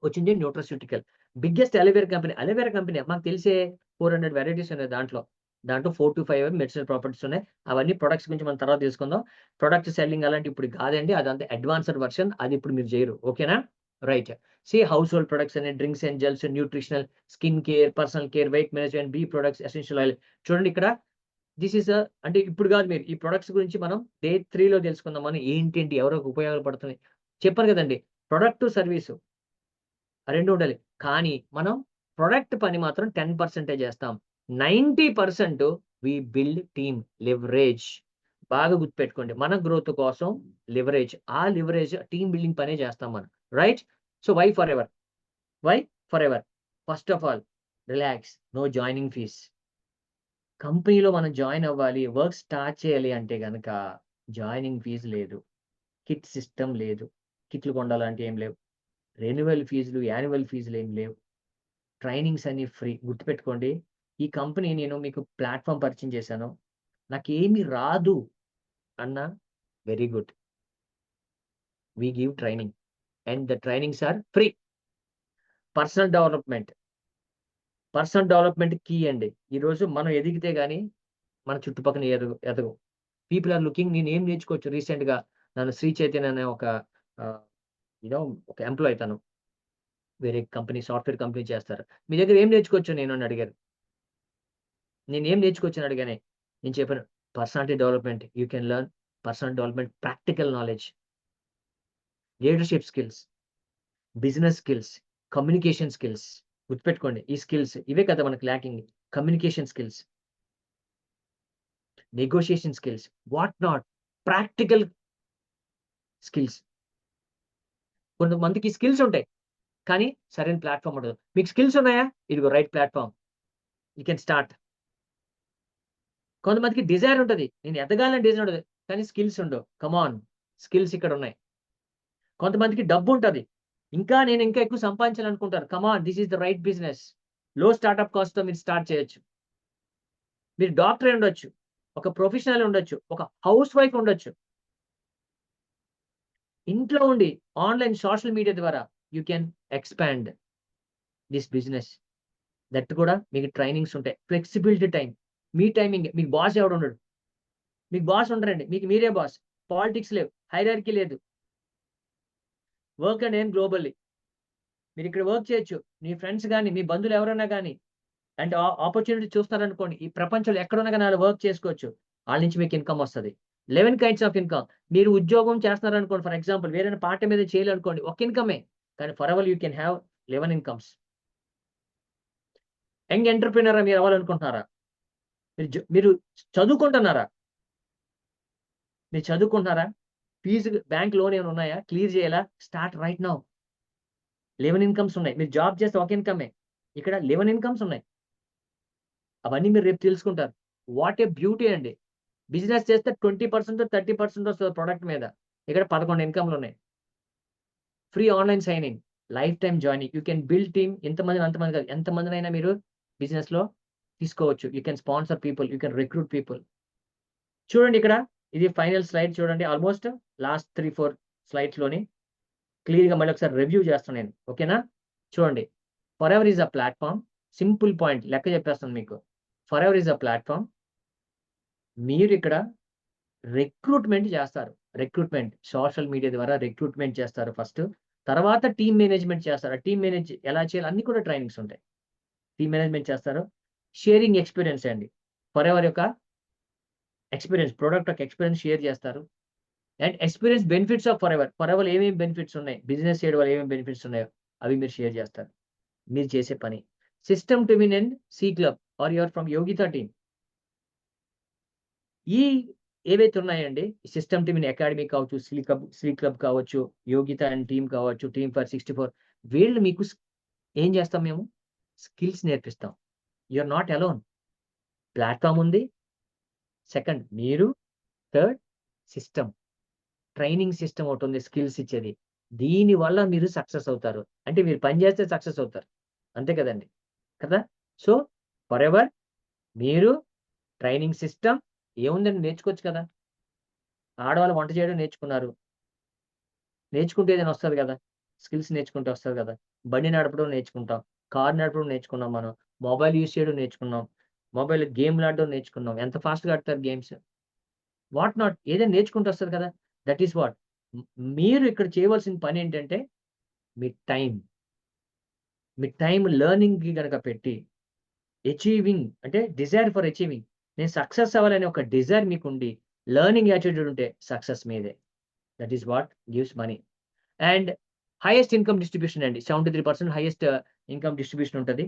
వచ్చింది nutraceutical. Biggest aloe vera company. Aloe vera company మాకు తెలిసే 400 వెరైటీస్ ఉన్నాయి దాంట్లో. దాంట్లో 4-5 మెడిసినల్ ప్రాపర్టీస్ ఉన్నాయి. అవన్నీ ప్రొడక్ట్స్ గురించి మనం తర్వాత తెలుసుకుందాం. ప్రొడక్ట్ సెల్లింగ్ అలాంటివి ఇప్పుడు కాదండి. అదంతా అడ్వాన్స్డ్ వెర్షన్. అది ఇప్పుడు మీరు చేయరు. ఓకేనా? రైట్. హౌస్ హోల్డ్ ప్రొడక్ట్స్ అని drinks and gels, nutritional, skin care, personal care, weight management, bee products, essential oil. చూడండి ఇక్కడ దిస్ ఈస్ అంటే ఇప్పుడు కాదు మీరు ఈ ప్రొడక్ట్స్ గురించి మనం డే 3లో తెలుసుకుందాం. మనం ఏంటేంటి ఎవరికి ఉపయోగపడుతున్నాయి. చెప్పాను కదండీ! ప్రొడక్ట్, సర్వీసు 2 ఉండాలి. కానీ మనం ప్రొడక్ట్ పని మాత్రం 10% చేస్తాం. 90% వి బిల్డ్ టీమ్ లివరేజ్. బాగా గుర్తుపెట్టుకోండి. మన గ్రోత్ కోసం లివరేజ్. ఆ లివరేజ్ టీమ్ బిల్డింగ్ పనే చేస్తాం మనం. Right? So, why forever? Why forever? First of all relax. No joining fees. కంపెనీలో మనం జాయిన్ అవ్వాలి, వర్క్ స్టార్ట్ చేయాలి అంటే గనక జాయినింగ్ ఫీస్ లేదు. కిట్ సిస్టమ్ లేదు. కిట్లు కొనాలంటే ఏం లేవు. రెన్యువల్ ఫీజులు, యాన్యువల్ ఫీజులు ఏం లేవు. ట్రైనింగ్స్ అన్ని ఫ్రీ. గుర్తుపెట్టుకోండి. ఈ కంపెనీ నేను మీకు ప్లాట్‌ఫార్మ్ పరిచయం చేశాను. నాకేమి రాదు అన్నా very good. We give training and the trainings are free. Personal development. Personal development కీ అండి. ఈరోజు మనం ఎదిగితే గాని మన చుట్టుపక్కల ఎదగవు. పీపుల్ ఆర్ లుకింగ్ నేనేం నేర్చుకోవచ్చు రీసెంట్‌గా నన్ను శ్రీ చైతన్య అనే ఒక ఆహ్, యూ నో ఒక ఎంప్లాయీ తను. వేరే కంపెనీ సాఫ్ట్‌వేర్ కంపెనీ చేస్తారు. మీ దగ్గర ఏం నేర్చుకోవచ్చు నేను అని అడిగారు. నేనేం నేర్చుకోవచ్చని అడిగానే. నేను చెప్పాను personality development. You can learn personal development, practical knowledge, leadership skills, business skills, communication skills. గుర్తుపెట్టుకోండి. ఈ స్కిల్స్ ఇవే కదా మనకు lacking. Communication skills, negotiation skills, what not, practical skills. కొంతమందికి స్కిల్స్ ఉంటాయి. కానీ సరైన ప్లాట్‌ఫార్మ్ ఉండదు. మీకు స్కిల్స్ ఉన్నాయా? ఇదిగో right platform. You can start. కొంతమందికి డిజైర్ ఉంటది. నేను ఎదగాలని డిజైర్ ఉంటది. కానీ స్కిల్స్ ఉండవు. Come on. స్కిల్స్ ఇక్కడున్నాయి. కొంతమందికి డబ్బుంటది. నేను ఇంకా ఎక్కువ సంపాదించాలనుకుంటారు. Come on this is the right business. లో స్టార్టప్ కాస్ట్‌తో మీరు స్టార్ట్ చేయొచ్చు. మీరు డాక్టర్ అయి ఉండొచ్చు. ఒక ప్రొఫెషనల్ ఉండొచ్చు. ఒక హౌస్ వైఫ్ ఉండొచ్చు. ఇంట్లో ఉండి ఆన్‌లైన్ సోషల్ మీడియా ద్వారా you can expand this business. That కూడా మీకు ట్రైనింగ్స్ ఉంటాయి. Flexibility time. మీ టైమింగే. మీకు బాస్ ఎవడుండడు. మీకు బాస్ ఉండరండి. మీకు మీరే బాస్. పాలిటిక్స్ లేవు. హైరార్కీ లేదు. Work and earn globally. మీరిక్కడ వర్క్ చేయొచ్చు. మీ ఫ్రెండ్స్ గాని, మీ బంధువులు ఎవరైనా గాని అండ్ ఆపర్చునిటీ చూస్తున్నారనుకోండి. ఈ ప్రపంచంలో ఎక్కడున్నా గాని ఆళ్ళు వర్క్ చేసుకోవచ్చు. ఆళ్ళ నుంచి మీకు ఇన్‌కమ్ వస్తది. 11 కైండ్స్ ఆఫ్ ఇన్‌కమ్. మీరు ఉద్యోగం చేస్తున్నారనుకోండి ఫర్ ఎగ్జాంపుల్ వేరైనా పార్ట్ టైమ్ ఏదో చేయాలనుకోండి. ఒక ఇన్‌కమే. కానీ forever you can have 11 incomes. Young entrepreneur మీరు అవ్వాలనుకుంటున్నారా? మీరు చదువుకుంటున్నారా? మీరు చదువుకుంటున్నారా? ఫీజు బ్యాంక్ లోన్ ఏమైనా ఉన్నాయా? క్లియర్ చేయాలా? Start right now. 11 ఇన్‌కమ్స్ ఉన్నాయి. మీరు జాబ్ చేస్తే ఒక ఇన్‌కమే. ఇక్కడ 11 ఇన్‌కమ్స్ ఉన్నాయి. అవన్నీ మీరు రేపు తెలుసుకుంటారు. వాట్ ఏ బ్యూటీ అండి. బిజినెస్ చేస్తే 20% 30% వస్తది ప్రొడక్ట్ మీద. ఇక్కడ 11 ఇన్‌కమ్‌లున్నాయి. Free online signing, life time joining. You can build team ఇంతమందిని అంతమంది కాదు. ఎంతమందినైనా మీరు బిజినెస్‌లో తీసుకోవచ్చు. You can sponsor people. You can recruit people. చూడండి ఇక్కడ ఇది ఫైనల్ స్లైడ్ చూడండి. ఆల్‌మోస్ట్ లాస్ట్ 3, 4 స్లైడ్స్‌లోని క్లియర్‌గా మళ్ళీ ఒకసారి రివ్యూ చేస్తాను నేను. ఓకేనా? చూడండి. Forever is a platform. Simple point లెక్క చెప్పేస్తాను మీకు. Forever is a platform. మీరిక్కడ రిక్రూట్‌మెంట్ చేస్తారు. రిక్రూట్‌మెంట్ సోషల్ మీడియా ద్వారా రిక్రూట్‌మెంట్ చేస్తారు ఫస్ట్. తర్వాత టీమ్ మేనేజ్‌మెంట్ చేస్తారు. ఆ టీమ్ మేనేజ్ ఎలా చేయాలి అన్నీ కూడా ట్రైనింగ్స్ ఉంటాయి. టీమ్ మేనేజ్‌మెంట్ చేస్తారు. షేరింగ్ ఎక్స్‌పీరియన్స్ అండి. ఫరెవర్ యొక్క ఎక్స్‌పీరియన్స్ ప్రొడక్ట్ యొక్క ఎక్స్‌పీరియన్స్ షేర్ చేస్తారు. And experience benefits of Forever. ఫరెవర్‌లో ఏమేమి బెనిఫిట్స్ ఉన్నాయి? బిజినెస్ చేయడం వల్ల ఏమేమి బెనిఫిట్స్ ఉన్నాయో అవి మీరు షేర్ చేస్తారు. మీరు చేసే పని. System to win and C club are you are from Yogita team. ఈ ఏవైతే ఉన్నాయండి సిస్టమ్ టీమ్ అకాడమీ కావచ్చు, సి క్లబ్ కావచ్చు, యోగిత అండ్ టీమ్ కావచ్చు, టీమ్ ఫర్ 64 వీళ్ళు మీకు ఏం చేస్తాం మేము? స్కిల్స్ నేర్పిస్తాం. You are not alone. Platform ఉంది. సెకండ్ మీరు. Third system. ట్రైనింగ్ సిస్టమ్ ఒకటుంది స్కిల్స్ ఇచ్చేది. దీనివల్ల మీరు సక్సెస్ అవుతారు. అంటే మీరు పని చేస్తే సక్సెస్ అవుతారు. అంతే కదండీ! కదా! సో, ఫరెవర్ మీరు ట్రైనింగ్ సిస్టమ్ ఏముందండి నేర్చుకోవచ్చు కదా! ఆడవాళ్ళు వంట చేయడం నేర్చుకున్నారు. నేర్చుకుంటే ఏదైనా వస్తది గదా! స్కిల్స్ నేర్చుకుంటే వస్తది గదా! బండి నడపడం నేర్చుకుంటాం. కార్ నడపడం నేర్చుకున్నాం మనం. మొబైల్ యూజ్ చేయడం నేర్చుకున్నాం. మొబైల్ గేమ్‌లాడడం నేర్చుకున్నాం. ఎంత ఫాస్ట్‌గా ఆడతారు గేమ్స్. వాట్ నాట్ ఏదైనా నేర్చుకుంటూ వస్తది కదా! That is what. హ్మ్. మీరు ఇక్కడ చేయవలసిన పనేంటంటే మీ టైమ్. మీ టైమ్ లెర్నింగ్‌కి గనక పెట్టి అచీవింగ్ అంటే డిజైర్ ఫర్ అచీవింగ్. నేను సక్సెస్ అవ్వాలనే ఒక డిజైర్ మీకుండి లెర్నింగ్ యాటిట్యూడ్ ఉంటే సక్సెస్ మీదే. That is what gives money. And highest income distribution అండి. 73% హైయెస్ట్ ఇన్‌కమ్ డిస్ట్రిబ్యూషన్ ఉంటది.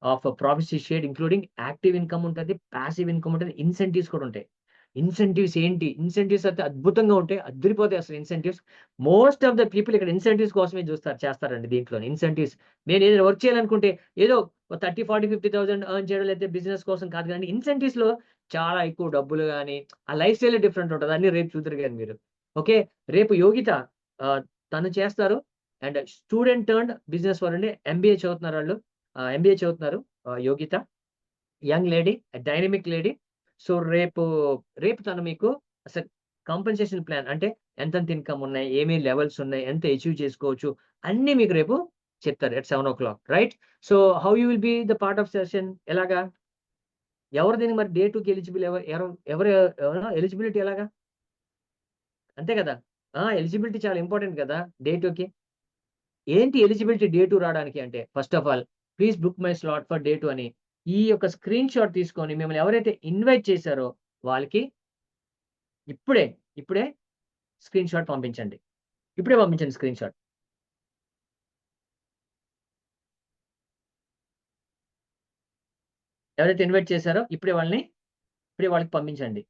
Of profits is shared including active income ఉంటది. పాసివ్ ఇన్‌కమ్ ఉంటది. ఇన్సెంటివ్స్ కూడా ఉంటాయి. ఇన్సెంటివ్స్ ఏంటి? ఇన్సెంటివ్స్ అయితే అద్భుతంగా ఉంటాయి. అద్దిరిపోతాయి అసలు incentives. Most of the people ఇక్కడ ఇన్సెంటివ్స్ కోసమే చేస్తారండి దీంట్లోని. ఇన్సెంటివ్స్. నేను ఏదైనా వర్క్ చేయాలనుకుంటే ఏదో 30, 40, 50,000 ఎర్న్ చేయడం లేకపోతే బిజినెస్ కోసం కాదు గానీ ఇన్సెంటివ్స్‌లో చాలా ఎక్కువ డబ్బులు గాని, ఆ లైఫ్ స్టైలే డిఫరెంట్ ఉంటది. అన్నీ రేపు చూద్దురు గాని మీరు. ఓకే. రేపు యోగిత ఆహ్, తను చేస్తారు. అండ్ స్టూడెంట్ టర్న్డ్ బిజినెస్ వాళ్ళండి. ఎంబీఏ చదువుతున్నారాళ్ళు. ఎంబీఏ చదువుతున్నారు Yogita. Young lady, dynamic lady. So, రేపు తను మీకు అసలు కాంపెన్సేషన్ ప్లాన్ అంటే ఎంతెంత ఇన్‌కమ్ ఉన్నాయి, ఏమేం లెవెల్స్ ఉన్నాయి, ఎంత అచీవ్ చేసుకోవచ్చు, అన్నీ మీకు రేపు చెప్తారు at 7:00 right? So, how you will be the part of session ఎలాగా? ఎవరు దీనికి మరి డే 2కి ఎలిజిబుల్ ఎవరు ఎలిజిబిలిటీ ఎలాగా? అంతే కదా! ఎలిజిబిలిటీ చాలా ఇంపార్టెంట్ కదా! డే 2కి. ఏంటి ఎలిజిబిలిటీ డే 2 రావడానికి అంటే, first of all please book my slot for day 2 అని ఈ యొక్క స్క్రీన్ షాట్ తీసుకొని మిమ్మల్ని ఎవరైతే ఇన్వైట్ చేశారో వాళ్ళకి ఇప్పుడే, ఇప్పుడే స్క్రీన్ షాట్ పంపించండి. ఇప్పుడే పంపించండి స్క్రీన్ షాట్. ఎవరైతే ఇన్వైట్ చేశారో ఇప్పుడే వాళ్ళకి పంపించండి.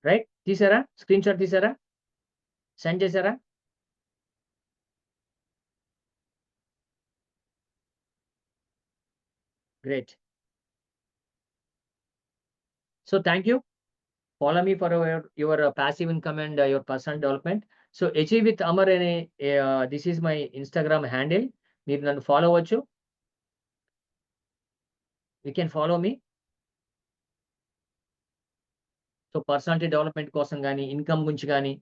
రైట్? తీసారా? స్క్రీన్ షాట్ తీసారా? సెండ్ చేసారా? Great. So, thank you. Follow me for your passive income and your personal development. So, achieve with Amar అనే this is my Instagram handle. మీరు నన్ను ఫాలో అవ్వచ్చు. You can follow me. So, personality development కోసం గాని, income గురించి గాని,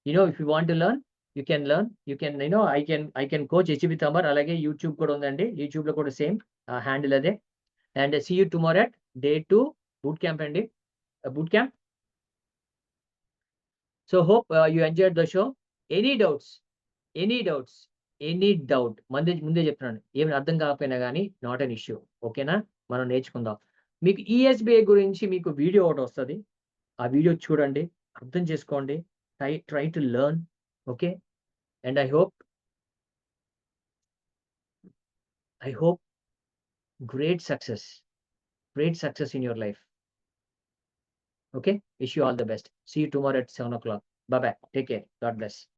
if you want to learn, you can learn. You can I can coach achieve with Amar. అలాగే YouTube కూడా ఉందండి. యూట్యూబ్‌లో కూడా సేమ్ హ్యాండిల్ అదే. And see you tomorrow at day 2 boot camp అండి. Boot camp. So, hope you enjoyed the show. Any doubts, any doubts, any doubt ముందే చెప్తున్నాను. ఏమి అర్థం కాకపోయినా గాని నాట్ అన్ ఇష్యూ. ఓకేనా? మనం నేర్చుకుందాం. మీకు ఈఎస్‌బీఐ గురించి మీకు వీడియో ఒకటొస్తది. ఆ వీడియో చూడండి. అర్థం చేసుకోండి. Try to learn. Okay. And I hope great success. Great success in your life. Okay? Wish you all the best. See you tomorrow at 7:00. Bye-bye. Take care. God bless.